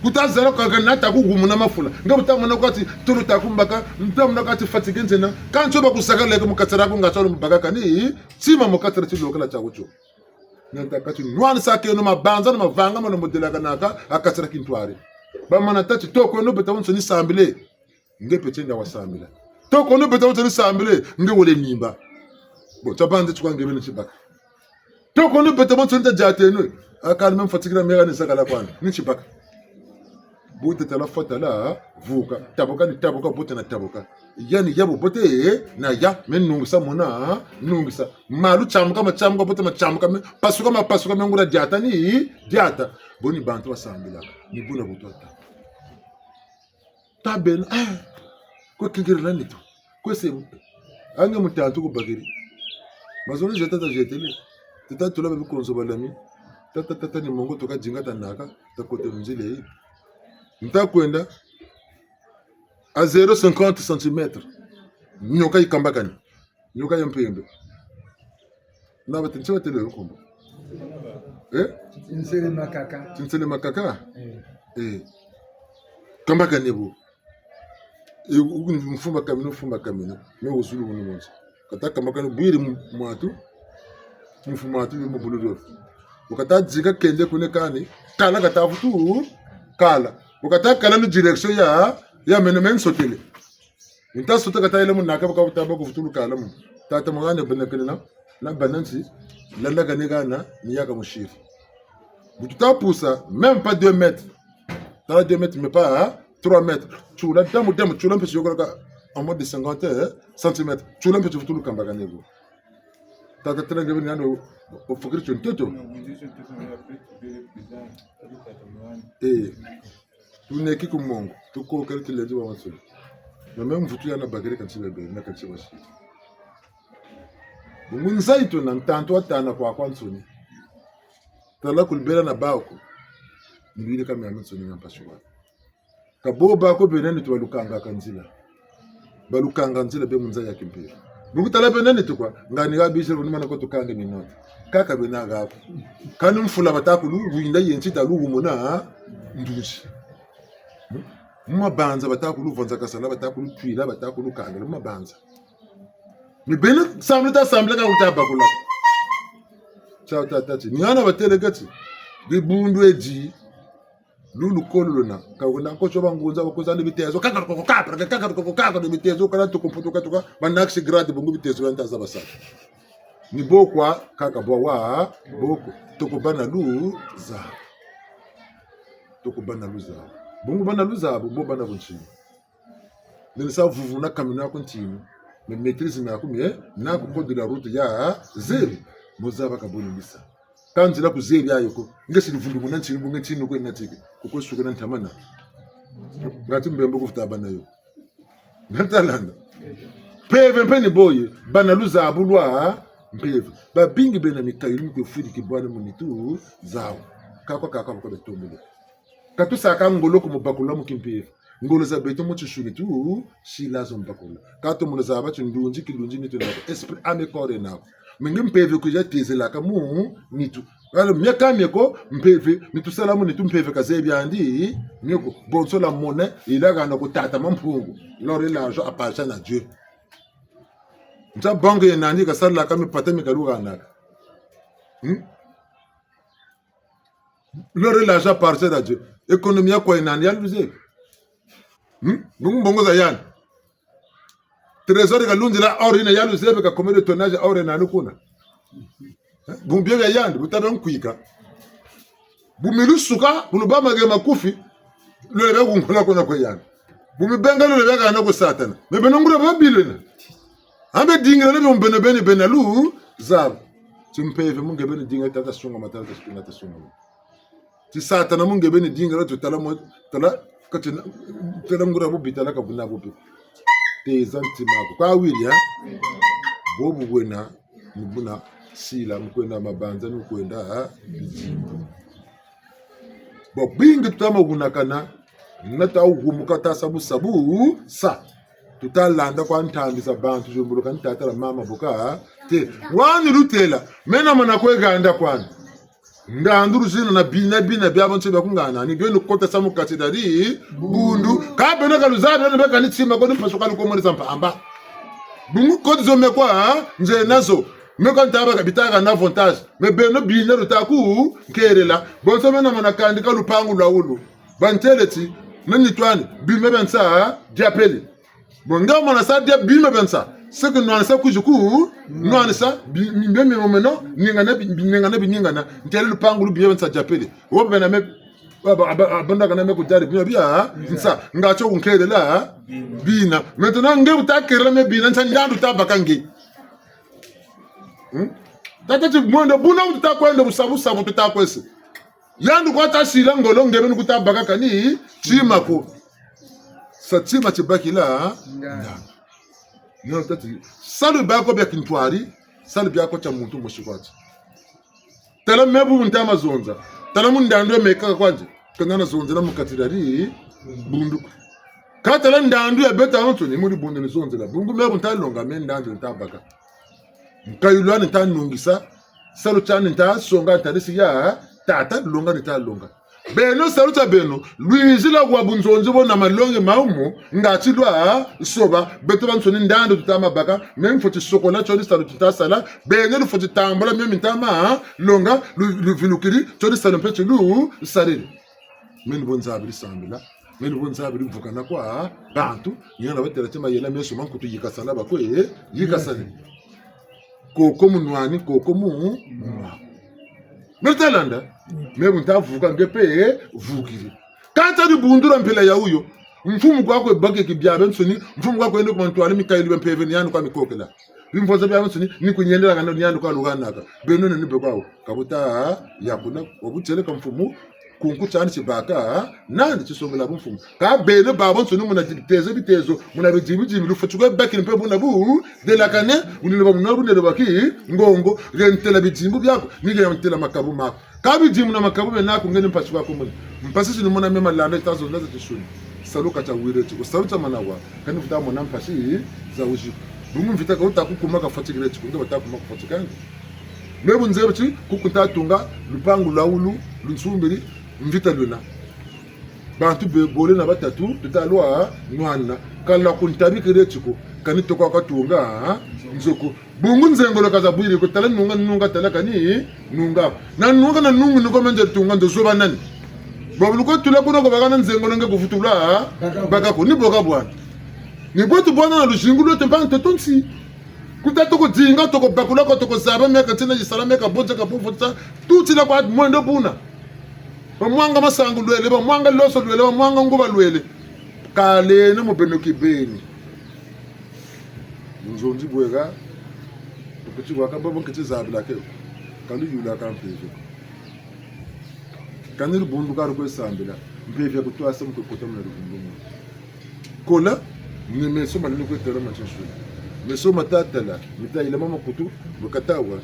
kutazara kwa ganata kugumuna mafula ngebe tamona kwati tulu takumbaka mtamona kwati fatigue nzena kancho bakusakala ke mukatsara ko ngatalo mbaka kani sima mukatsara tilokela chakucho nanta kati nwana sake no mabanza no mavanga no modela kanaka akatsara kintwari bamana tati toko no betawonso ni sambile ngepe chenga wasambila toko no beta utani sambile nge wole nimba bo tabande tukwa ngebe ne chibaka toko no beta motso nta jate no akali mem fatikira mera ne sakala kwana ni chibaka bote tala fatala vuka taboka ni taboka bote na taboka yani yabo bote na ya men nungisa mona nungisa malu chamuka machamuka bote machamuka pasuka ngura jata ni jata boni bantu wasambila ni buna butota taben ko kigir la nito ko se anga mutantu ko bagiri mazono jeta jetele tata tula be konso balami tata ni mongo toka jinga tanaka ta kote mzile nta kwenda a 0,50 cm nyoka ikambakani nyoka yampembe na batenche tele rukombo insele makaka kambakani bu mfumba kamino me usulu bunu monse kata makano bwiri mwatu mfumatu mu buludo ukata jiga kende kune kani kala kata futu kala ukata kala no direction ya men sotele inta sota kata ile mun nakaba ka futa ba ku futu kala mu tata mangane benakena na banansi lalla ganegana ni yaka mushiri bututa poussa même pas 2 mètres dans 2 mètres mais pas 3 mètres. Tu l'as dans mon dame, tu l'as un peu sur en mode de 50 cm. Tu l'as un peu sur tout le Kambaganego. Tu as très bien au focus sur tout. Et tu n'es qui comme mon, tu cours quelqu'un qui l'a dit avant ça. Mais même vous, tu as un bagarre quand tu l'as bien, quand tu vas chez. Mun sai tu nan tanto atana kwa kwansoni. Tala kulbera na baoko. Nibile kama yamusoni ngampashwa. Kaboba ko benene to balukanga kanzila balukanga nzila be munza yake mpira bukutala benene to kwa ngani ga bisho bunimana ko tukanga minota kaka benaga hapo kanu mfula batakulu winda yenchita lugumona nduchi mabanza batakulu vonza kasala batakulu twila batakulu kanga mabanza ni bene samleta ka utabakula chao tatachi ni ana batelegati bibundu eji lulu kolona kawona ko choba ngunza bakoza libitezo kaka libitezo kana tukumputuka banaksi grade bungu bitezo bantaza basaka ni bokwa kaka bwa boko tokubana luza bungu bana luza bo bana bunchi nini sa vuvu na kamino yako ntino me maîtrise na ko me na ko de la route ya zero mozaba kaboni lisa kanzila kuzeli ayoko ngesi nivundu muna nchini nchini ko inatike kuko suka na ntamana ngati mbembo kufuta bana yo ngatalanda peve mpeni boye bana luza abulwa mpeve ba bingi bena mikayili ko fudi kibwana munitu zawo kakwa ko betombele katu saka ngolo ko mubakula mukimpeve ngolo za beto muchishuni tu shilazo mbakula kato munaza ba chindunji kilunji nitu na esprit amekore nako mingi mpeve kuja tezela kamu nitu wala miaka mieko mpeve nitu salamu nitu mpeve kazebi andi mieko bonso la monnaie ilaga na kutata mampungu lori l'argent appartient à Dieu nta banque yenandi kasala kami patami kaluga naka lori l'argent appartient à Dieu économie kwa yenandi yaluze bongo za yani trésor kalunzi la or ina yalu zebe ka combien de tonnage or na nukuna bumbye ya yandi butadon kuika bumilusuka bulubama ge makufi lele be kungola kona ko yandi bumibenga lele be kana ko satana me benongura babilena ambe dingira ne bombene bene benalu zab timpeve munge bene dinga tata sunga matata spina ta sunga ti satana munge beni dinga to tala mo tala katina tala ngura bu bitala ka buna bu te zanti mako kwa wili ha bobu bwena mbuna sila mkwenda mabanza mkwenda bo bingi tutama gunakana nata ugumuka ta sabu sa tutalanda kwa ntambisa bantu jombuluka ntata la mama boka te wani lutela mena mana kweganda kwani ndanduru zina na bina byabonse bakungana ni byo kota samu katidari bundu ka bena kaluzabe ne beka nitsima ko nipasuka ko muri zampamba bungu ko zome kwa nje nazo meko ntaba kabitaka na avantage me beno bina lutaku nkerela bonso mena mana kandi ka lupangu lawulu banteleti nani twani bime bensa diapeli bonga mana sa dia bime bensa ce que nous avons kujuku nous avons ça même moment ningana ntele lupangu lubiye bensa diapeli wo bena me abanda kana me kutari bia nsa ngacho kunkelela bina maintenant nge utakere me bina nsandandu tabakangi tatati mwendo buna utakwenda busabu tutakwese yandu kwata sila ngolo ngebe nukutabaka kani chima ko sa chima chibaki la no tati salu bako bya kintwari salu byako cha muntu mushikwati tala mebu ntama zonza tala mundando meka kwanje kana zonza na mukatirari bundu katala ndandu ya beta onto ni muri bundu ni zonza la bungu mebu ntalonga mendando ntabaka mkayulwana ntanungisa salu chani nta songa ntarisi ya tata longa nitalonga beno saluta beno luizila kwa bunzonzi bona malonge maumo ngatilwa soba beto bansoni ndando tutama baka même foti sokola choni saluta sala beno lu foti tambala même ntama longa lu vilukiri choni salompe lu sarili men bonzabili sambila men bonzabili mvukana kwa bantu nyana batela tema yela meso mankutu yikasala bakwe yikasale koko munwani koko mu Mertalanda, mebu ntavuka ngepe vukiri. Kata di bundura mpela ya uyo, mfumu kwa kwe bake kibyabe msuni, mfumu kwa kwe endo kwa ntuwali mikaili mpeve niyanu kwa mikokela. Mfumu byabe msuni, niku nyendela kando niyanu kwa luganaka. Benone nipe kwao, kabuta yakuna, wabuchele kwa mfumu, kunku chani chibaka, nandi chisongela mfumu. Ka beno babo msuni muna tezo bitezo, muna bijimi lufuchukwe baki nipe muna bu, de la kane, unileba munaru nelebaki, ngongo, rentela bijimbu byako, nige mtela makabu mako. Kabi jimu na makabu menako ngeni mpachukwa kumuli. Mpasisi ni muna mema landa itazo naza tishuni. Saluka cha uirechi, usaluta manawa, kani futa mwana mpashi za uji. Bungu mvita ka utaku kumaka fatikirechi, kunge wataku kumaka fatikangi. Mebu nzebechi, kukunta tunga, lupangu laulu, lunsumbiri, mvita luna. Bantu bole na batatu, tutalua nwana. Kala kuntabi kirechi ko, kanito kwa katunga, nzoko. Bungu nzengolo kazabwiri ko tala nunga tala kani nunga. Na nunga na nungu nuko menje tunga ndo zoba nani. Babuluko tula kuno ko bagana nzengolo nge kufutula bakako ni boka bwana. Ni botu bwana na lushingulo tempa ntotonsi. Kutato ko dinga to ko bakula ko to ko zaba meka tina jisalame ka bonja ka pufutsa tuti la kwa mwendo buna. Bamwanga masangu lwele bamwanga loso lwele bamwanga nguba lwele. Kale ne mubenoki beni. Nzonzi bwega kuti wakamba bonke zabila ke kandi yula kampeze kandi rubundu ka rukwesambila mpevya kutwasa mukokota mna rubundu kola ni meso manini kwetela machishu meso matatala mitaila mama kutu bukatawa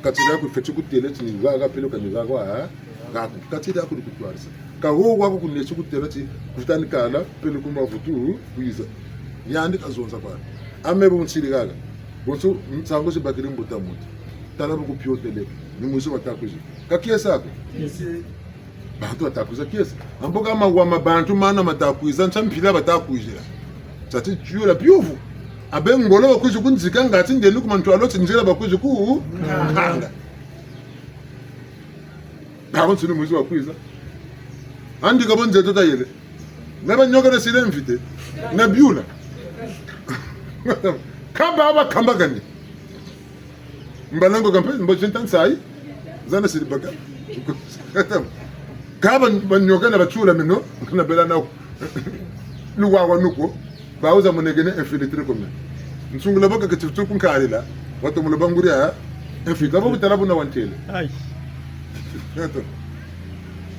katira ku fetu kutele tini waga pelo kaniga kwa gaku katira ku kutwasa ka ho wako kunechi kutela ti kutani kala pelo kumba futu kuiza yandi kazonza kwa amebo mtsili gaga bonso mtsango sibakiri mbuta muti tala buku piotele ni mwiso watakuzi kakiesa ako bantu watakuza kiesa amboka mawa mabantu mana matakuiza nchampila batakuizira tati chura piovu abe ngolo bakuzi kunzika ngati ndenu kumantu aloti njira bakuzi ku kanga babo tsini mwiso wakuiza andi kabonze tota yele naba nyoka na sile mvite na biula kamba aba kamba gani mbalango kampe mbojentan sai zana silibaga kaba banyoka na batula mino na bela na luwa nuko bauza munegene infiltré comme nsungula baka kititu kunkalila watu mulabanguriya infiltré babo talabu na wantele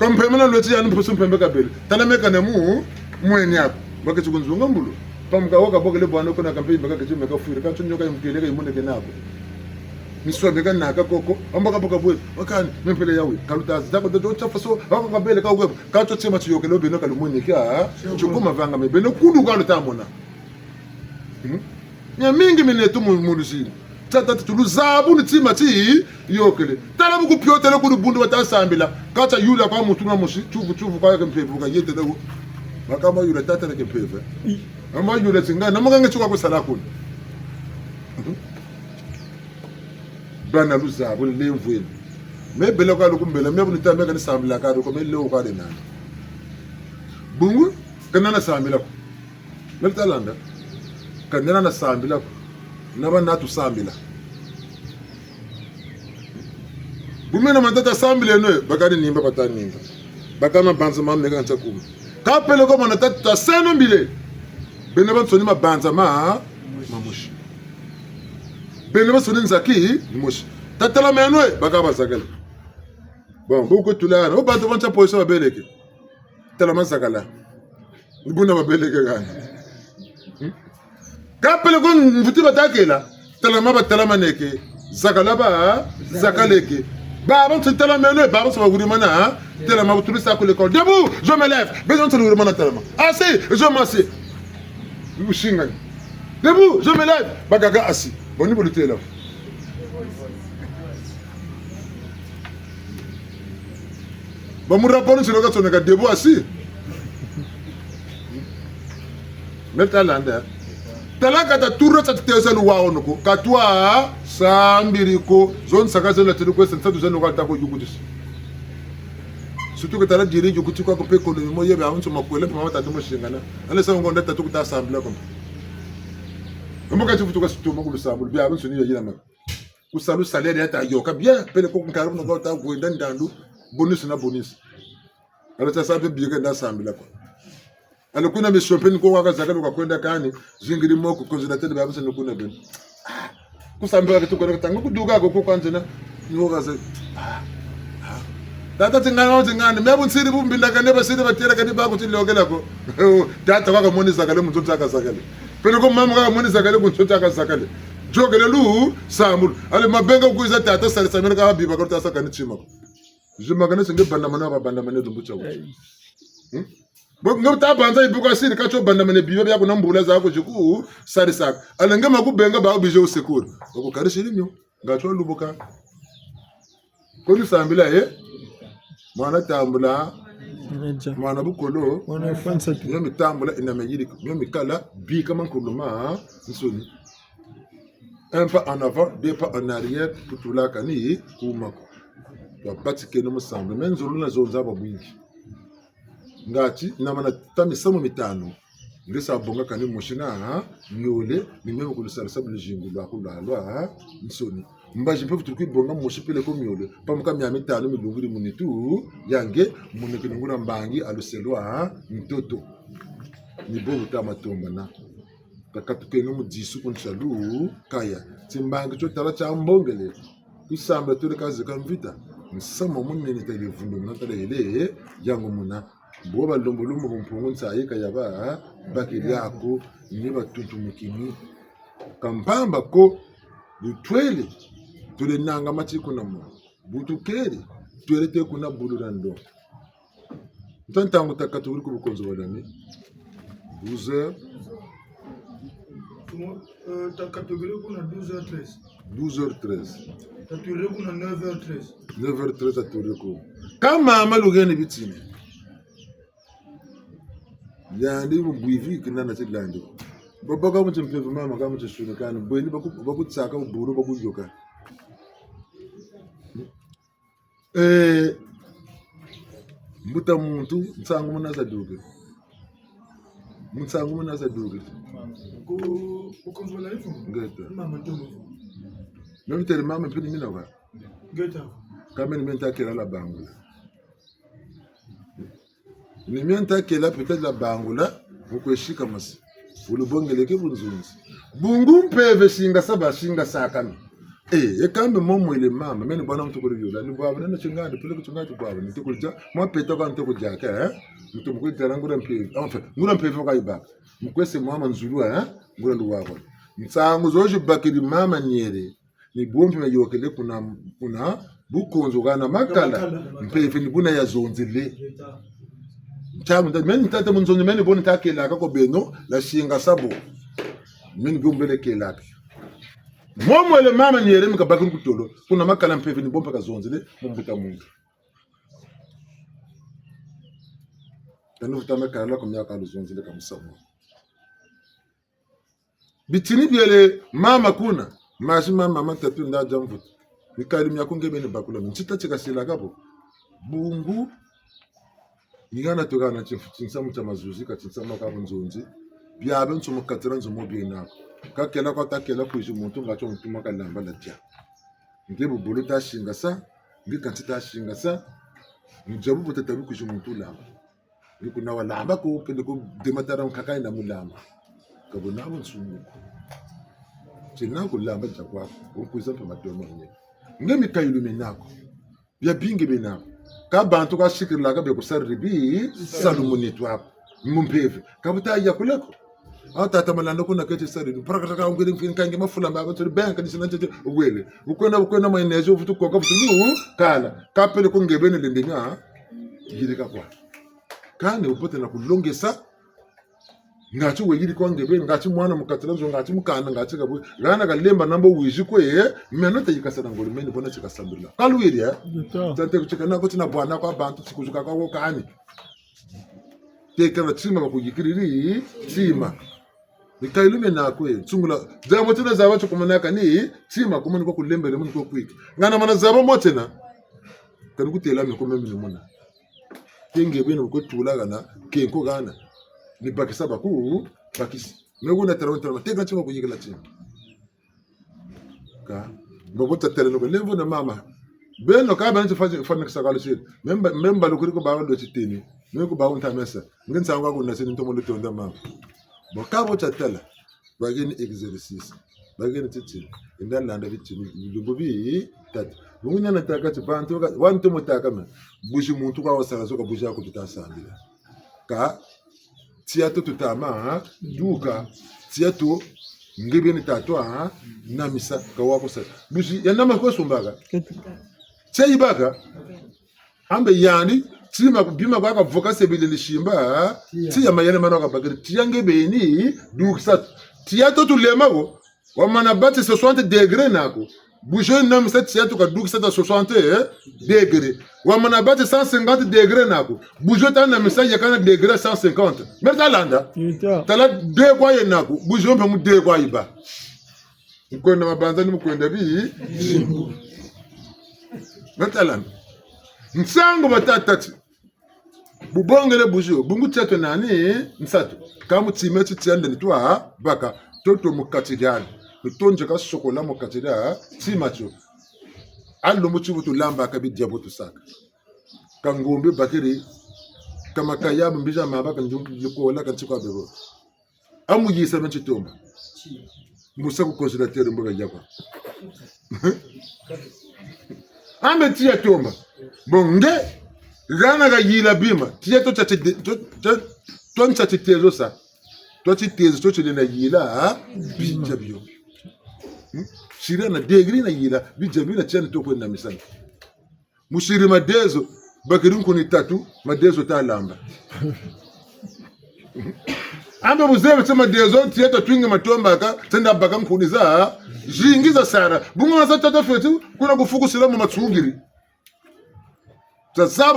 Kampemena loti ya mposo mpembe kabele. Talameka na mweni yako. Baka chukunzunga mbulu. Pamka waka bokele bwana ko na kampeni baka keje meka fuira ka tunyoka imkeleka imune kenako. Miswa beka naka koko ambaka boka bwe. Wakani mempele yawe. Kalutazi zako do chafaso waka kabele ka webo. Ka to tsema tsuyoke lo beno kalumuni ka. Chukuma vanga me beno kudu ka lutamona. Nya mingi minetu muluzini. Tata tuluzabu ni tima ti yokele. Tala buku pyote le kudu bundu watasambila. Kacha yula kwa mutu na mushi chuvu kwa kempevu ka yete dawo. Makama yule tata na kempevu. Ama yule zinga na maganga chuka kwa salakuni. Bana luzabu le mvweni. Me bele kwa lukumbele me bunita me kan sambila ka ko me le o ka de nana. Bungu kanana sambila ko. Me talanda. Kanana na sambila ko. Naba natu sambila. Bumena matata sambile no bakani nimba patani nimba. Bakama banza ma mega nta kuma. Ka pele ko mona tata seno mbile. Bene ba tsoni ma banza ma mamushi. Bene ba tsoni nzaki mushi. Tata la meno bakaba zakala. Bon, beaucoup tulana. O bantu bantu poisa ba beleke. Tala ma zakala. Nguna ba beleke gani. Kapele ko mvuti batakela talama batalama neke zakalaba zakaleke baba ntala meno baba so wuri mana talama butulu sa ko l'école debout je me lève besoin de wuri mana talama assis je m'assieds mushinga debout je me lève bagaga assis boni bolutela ba mu rapport sur le gars sonaka debout assis metalanda talaka ta turra ta tese lu wa onuko katwa sambiriko zone sakaze la tele ko sensa duzeno ka ta ko yukutis surtout que tala dire yukuti ko pe ko mo yebe awunso makwele pa mata dumo shingana ale sa ngonda ta tukuta assemblée comme mo ka tufutuka surtout mo ko sambul bi awunso ni yina ma ku salu salaire ya ta yoka bien pele ko nkaru no ta ko ndandu bonus na bonus ale ta sabe bi ka assemblée ko alikuwa ameshopeni kwa waka zakati kwa kwenda kani zingiri moko konzinatere babuze nokuna bene kusambira kitu kwa tanga kuduka ko kwanza na nyoka ze tata tingana mebu nsiri bumbinda kane basiri batera kane ba kuti lokela ko tata kwa moni zakale mutotsa ka zakale pele ko mama ka moni zakale mutotsa ka zakale jogele lu samul ale mabenga kuiza tata sare samira ka biba ko tasa kane chima ko jima kane singe banda mana ba banda mane dumbucha ko ngota banza ibuka siri kacho banda mane biba bya kuna mbula za ko jiku sari sak alenge makubenga ba obije usekuru ko karishiri nyo ngacho lubuka ko lisambila mwana tambula mwana bukolo mwana fansa nyo mitambula ina mejiri nyo mikala bi kama nkuluma nsoni un pas en avant deux pas en arrière tutula kani kumako ba batike no musambe menzulu na zonza babwingi ngati namana tamisamo mitano ngisa bonga kani mushina nyole nimemo kulisala sabule jingu lwa kulalwa nsoni mbaji mpefu tukui bonga mushipele ko myole pamuka mya mitano milunguri munitu yange munekinungura mbangi aluselwa mtoto nibo utama tombana takatuke no mudisu kunchalu kaya timbangi chotala cha mbongele kusamba tole kaze kamvita nsamo munene televundo munatale ile yango muna boba lombolombo mpungunza yeka yaba bakeli yako niba tuntumukini kampamba ko butwele tole nanga matiko na mo butukeri twele te kuna bulurando ntantango takaturi ku bukonzo badami 12h ta catégorie kuna 12h13 12h13 ta touré kuna 9h13 9h13 ta touré ko kama malugeni bitini yandi buivi kinana tsilandi baba ka mutse mpevu mama ka mutse shunukana bweni bakutsaka uburu bakuyoka mbuta muntu ntsangu munaza duke mutsangu munaza duke ku konzola ifu ngeta mama ntomo nomitere mama mpini mina wa ngeta kama nimenta kela la bangula nimenta kela peut-être la bangula ukweshika masi ulubongeleke bunzunzi bungu mpeve shinga saba shinga sakami Ekambe momwele mama meni bwana mtu kulivyola ni bwana na chingani pele kuchanganya bwana ni tukulja mwa peta kwa mtu kujaka mtu mkwita ngura mpevi enfin ngura mpevi kwa ibaka mkwese mama nzulua ngura ndo wako msangu zoje bakiri mama nyere ni bombi na yokele kuna bukonzo kana makala mpevi ni buna ya zonzile chamu meni tata munzonzo meni boni takela kako beno la shinga sabo meni bombele kelaka Momwele mama nyere mkabaki nkutolo kuna makala mpevi ni bomba kazonzile mumbuta muntu kanu futama kala ko myaka luzonzile kamusamo bitini byele mama kuna mashima mama tatu ndaja mvuta bikali myako ngebene bakula mchita chikasila kapo bungu nigana togana chinsamu cha mazuzi kachinsama ka bunzonzi byabe ntsumu katira nzumo byenako kakela kwa takela kuishi muntu ngacho mutuma kalamba la tia ngebu buluta shinga sa ngikantita shinga sa njabu butatabu kuishi muntu la ngikuna walamba ko pende ko dematara mkakai na mulamba kabona bunsumu china kulamba chakwa ukuza mpa matomo nye ngemi kayulu menako bya bingi benako ka bantu ka shikirla ka be kusaribi salumuni twako mumpevi kabuta yakulako tata malando kuna kete sari prakataka ungeli mfinkange mafula mbaga turi bank ni sinante ugwele ukwena mainezo futu kwa futu kana kapele kungebene lendenya yirika kwa kane upote na kulongesa ngachi weyiri kwa ngebene ngachi mwana mukatranzo ngachi mukana ngachi kabu gana kalemba nambo wizi kwe menota yikasana ngoli meni bona chikasambula kalwiri tante kuchikana ko tina bwana kwa bantu sikuzuka kwa kani tekana tsima bakuyikiriri tsima nikailume nakwe tsungula zabo tena zaba chokumanaka ni tsima kumani kwa kulembele mun ko kwiki ngana mana zaba motena kan kutela me komeme ni mona kenge beno ko tula gana kenko gana ni bakisa baku bakisi nguna tarawntara tega tsima kuyikala tsima ka bogota tele no lemvo na mama beno ka bantu fanya kisakalo shit memba lokuri ko bawo do chitini Niko ba unta mesa. Ngin sangwa ko na sin to mo luto ndama. Bo ka bo chatala. Ba geni exercise. Ba geni titi. Inda landa bitini lububi tat. Munya na taka tbantu ka wantu mutaka ma. Bushi muntu kwa wasala so ka busha ko tutasambila. Ka tiato tutama duka tiato ngebe ni tatwa na misa ka wako sa. Bushi yanama ko sumbaga. Tsayi baka. Ambe yani Tima bima kwa voka sebile lishimba tia mayene mano ka bagri tiange beni duksa tia to tulema go wa manabati 60 degrés nako bouger nam set tia to ka duksa 60 degrés wa manabati 150 degrés nako bouger ta nam set yakana degrés 150 merta landa tala de kwa ye nako bouger mpe mu de kwa iba mkwenda mabanza ni mkwenda bi merta landa nsango batata bubongele bujo bungu tyato nani nsatu kamu timetu tyande nitwa baka toto mukatirani nutonje ka sokola mukatira timacho allo muchibutu lamba kabidya botu saka kangombe bakiri kama kayabu mbija mabaka ndikola kanchikwa bebo amuyisa menchitomba musa ku consulateur mboga yakwa ametia tomba bonge Gana ga yila bima, tiye to tezo sa. To tezo to chile na yila, bija biyo. Shira na degri na yila, bija biyo na chene to kwe na misani. Mushiri madezo, bakirin kuni tatu, madezo ta lamba. Ambe muzebe chema madezo, tiye to twinge matomba ka, tenda baka mkuniza, jingiza sara. Bunga nasa tata fetu, kuna kufuku silamu matsugiri. Sasa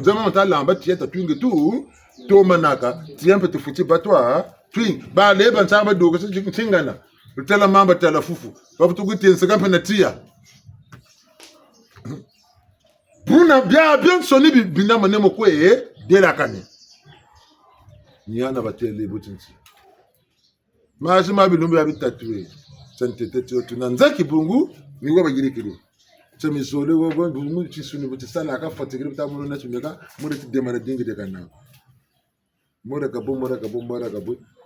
zama matalamba tieta twinge tu manaka tiampe tufuti batwa twing ba leba ntamba dogo tingana utela mamba tala fufu bafutu kutense kampe na tia buna bien soni bina manemo kwe dela kane nyana batele butinsi maji mabilumbi abitatwe santete tunanzaki bungu niwo bagirikiri Chemisole wogo bungu chisuni butisala aka fatigiri butamuno na chumeka mure tidemara dingi de kana mure kabo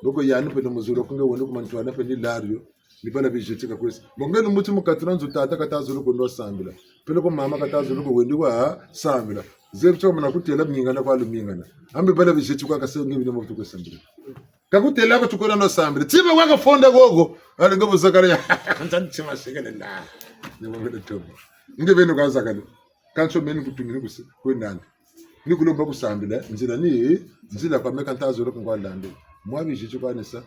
gogo yani pe muzuro kunge wonu kumantwana pe ni lario libala bijetika kwesi bongeni muti mukatranzo tata katazulu kondo sambila pele ko mama katazulu ko wendi wa sambila zebcho mna kutela mingana kwa lumingana ambe bala bijetika kasengi bine mutu kwesambila kakutela ko tukona no sambila tiba waka fonda gogo ale ngabo zakara nzani chima shekele la ne ngebe tobo ngebe no kazakale kanso meni kutumini kusi kwendanda nikulomba kusambila nzila kwa meka ntazulu ko ngwalande mwabi bijetika nesa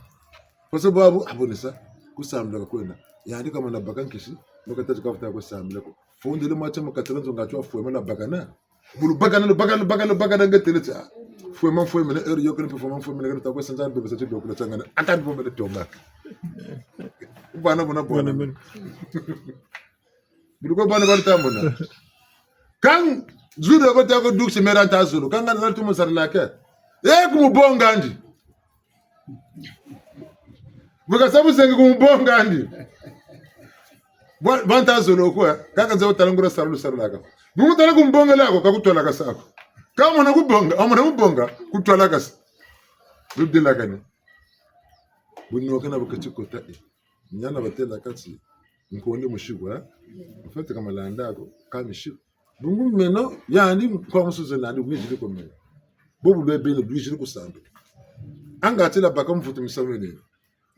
kwa sababu abonesa kusambila kwena yandi kama na bakan kishi lokataje kafuta ko sambila ko fondele macha makatranzo ngachwa fuema na bakana bulu bakana ngatele cha fuema na ero yokene performance fuema na ngata ko sanza bebe sache dokula changana atandi bombe de tomba bana bona bulu ko bana tambona kan zudo ko ta ko duksi meranta zulu kan ngana tumo sarlaka kumubonga ndi Bukasabu sengi kumbonga andi. Banta zolo kwa kaka nzao talangura saru laka. Mungu tala kumbonga lako kakutwala kasako. Kama na kubonga, amana kubonga kutwala kas. Rudi laka ni. Bunno kana bukachikota. Nyana batela kati. Nkonde mushigwa. Ufate kama landako kama shi. Mungu meno yani kwa musuze landi umijili ko meno. Bobu lwebele bwijili kusamba. Anga atela baka mfutu misamene.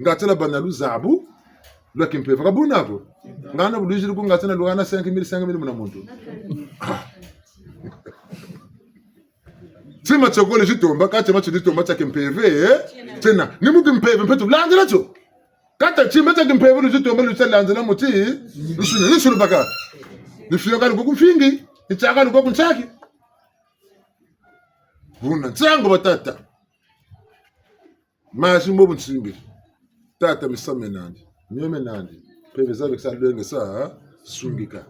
Ngatela banalu zabu lwakin peva kabunako ngana bulujiri ku ngatela lwana 5000 muna muntu Sima chokole jitomba kati macho jitomba cha kempeve tena ni mutu mpeve mpetu landela cho kata chimba cha kempeve jitomba lu landela muti nisunu baka nifiyoka lu kumfingi ichaka lu kunchaki buna ntango batata mashi mbobu nsimbi tata misame nandi nyome nandi peve zabe ksa lwenge sa sungika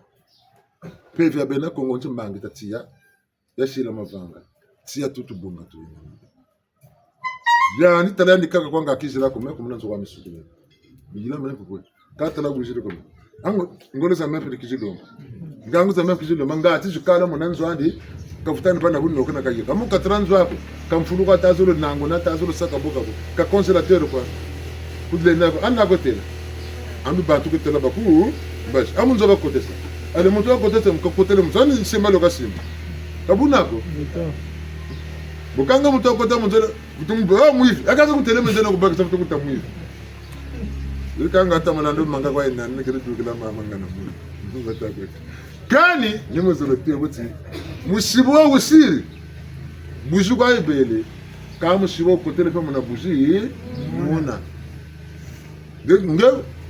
peve abena kongo ntimbangi tatia yashira mavanga tia tutu bunga tu yani talandi kaka kwanga akizira ko meko mnanzo kwa misukile bijila meko ko tata la bujire ko ango ngone sa mefe kijilo ngangu za mefe kijilo mangati jukala mnanzo andi kafutani pana buno kana kaje kamu katranzo hapo kamfuluka tazulu nango na tazulu saka boka ko ka consolateur kwa kudle nako anda kotela ambi batu kotela baku bash amunzo bakotesa ale muntu akotesa mkokotela mzani sema lokasimba kabunako bukanga muntu akota muzela kutumba mwivi akaza kutele mzena kubaka safuta kutamwivi ikanga hata manando manga kwa ina nikiri tukila mama ngana mu batako kani nimuzolote buti mushibo usiri buju kwa ibele kama mushibo kotele pa muna buji muna nge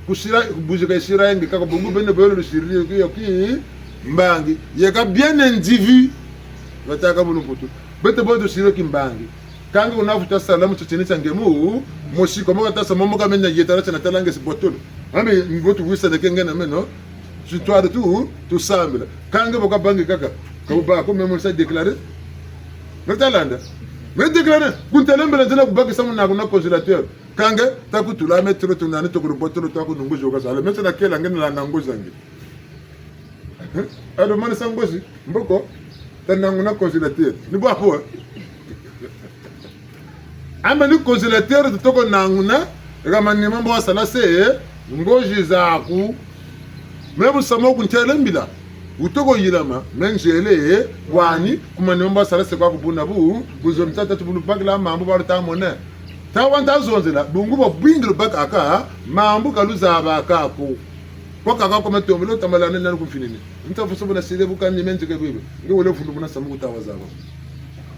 kushira buju ka shira nge ka bungu bene belo shiri yo ki mbangi yeka bien individu bataka mulumputu bete bodo shiro ki mbangi kanga unafuta salamu chocheni changemu moshiko moka tasa momoka menya yetara chana talange sibotolo ambe ngotu wisa de kengena meno histoire tout semble kanga boka bangi kaka ko ba ko memo sa déclarer metalanda me déclarer kuntelembele zela kubaki samu na kuna consulateur kanga takutula metro tunani to ko botolo to ko nungujo ka sala metela kela ngena la nguzo ngi ado mane sangozi mboko tananguna consulateur ni bo apo amba ni consulateur to ko nanguna kama ni mambo sala se ngoji zaku mebu samo kuntelembila utoko yilama menjele wani kuma ni mambo sala se kwa kubuna bu buzomtata tubulu bagla mambo ba ta mona ta wanta zonzela bungu bo binglo baka aka mambo kaluza baka ko kwa kaka ko metomelo tamalana nani kufinini mtafuso bona sile bukani menjeke bibe ngewole fundu bona samu kutawaza ba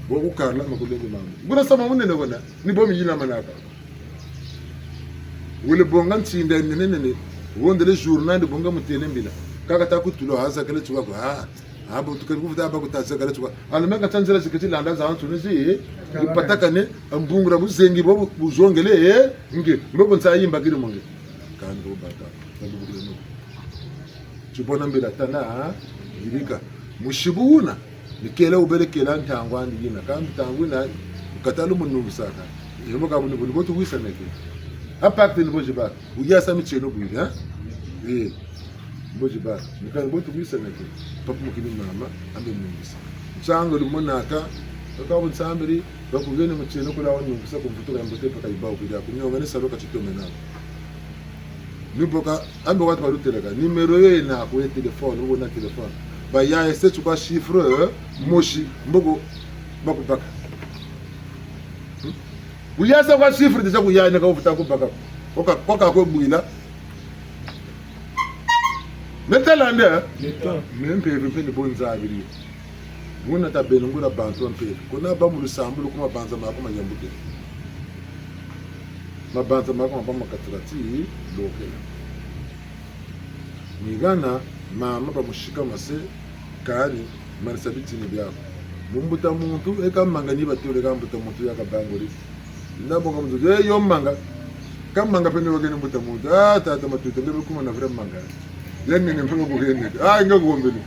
boku karla makulenge mambo buna sama munene bona ni bomi yilama naka wole bonga ntinda nenene wondele journal de bonga mutelembila kaka takutulo haza kale tuwa ko abo tukari kuvuta aba kutaza kale tuwa almeka tanzela zikati landa za antu nizi ipatakane ambungura muzengi bobu buzongele nge mbobo nsayimba kiri monge kando bata kando bukile no chibona mbela tana yirika mushibuna nikela ubelekela ntangwa ndina kandi tangwina ukatalu munubusaka yemo kabuni buni botu wisa neke aparte ni bojiba uyasa micheno bwiri bojiba nikani botu wisa neke papu mukini mama ambe munubisa chango limonaka akabu nsambiri bakugene micheno kula wanyubisa kumfutura mbote paka ibao kuja kunyonga ne saloka chitome nabo niboka ambe watu waluteleka numero ye na ko téléphone uko na téléphone ba ya ese tukwa chiffre moshi mbogo bakubaka uyasa kwa chiffre deja kuyana ka ufuta kubaka koka ko bwila metalande mempe ni bonza abiri muna tabelo ngura bantu ampe kuna ba mu sambulo kuma banza makoma yambuke mabanza makoma ba makatrati lokela nigana mama bamushika mase kani manisabiti ni byako mumbuta muntu ekamanga batule kambuta muntu yakabanguri ndabonga muntu yo manga kamanga pene wagene mbuta muntu tata matuta ngebe kuma na vira manga yani ni mfano kugene ngakuombeni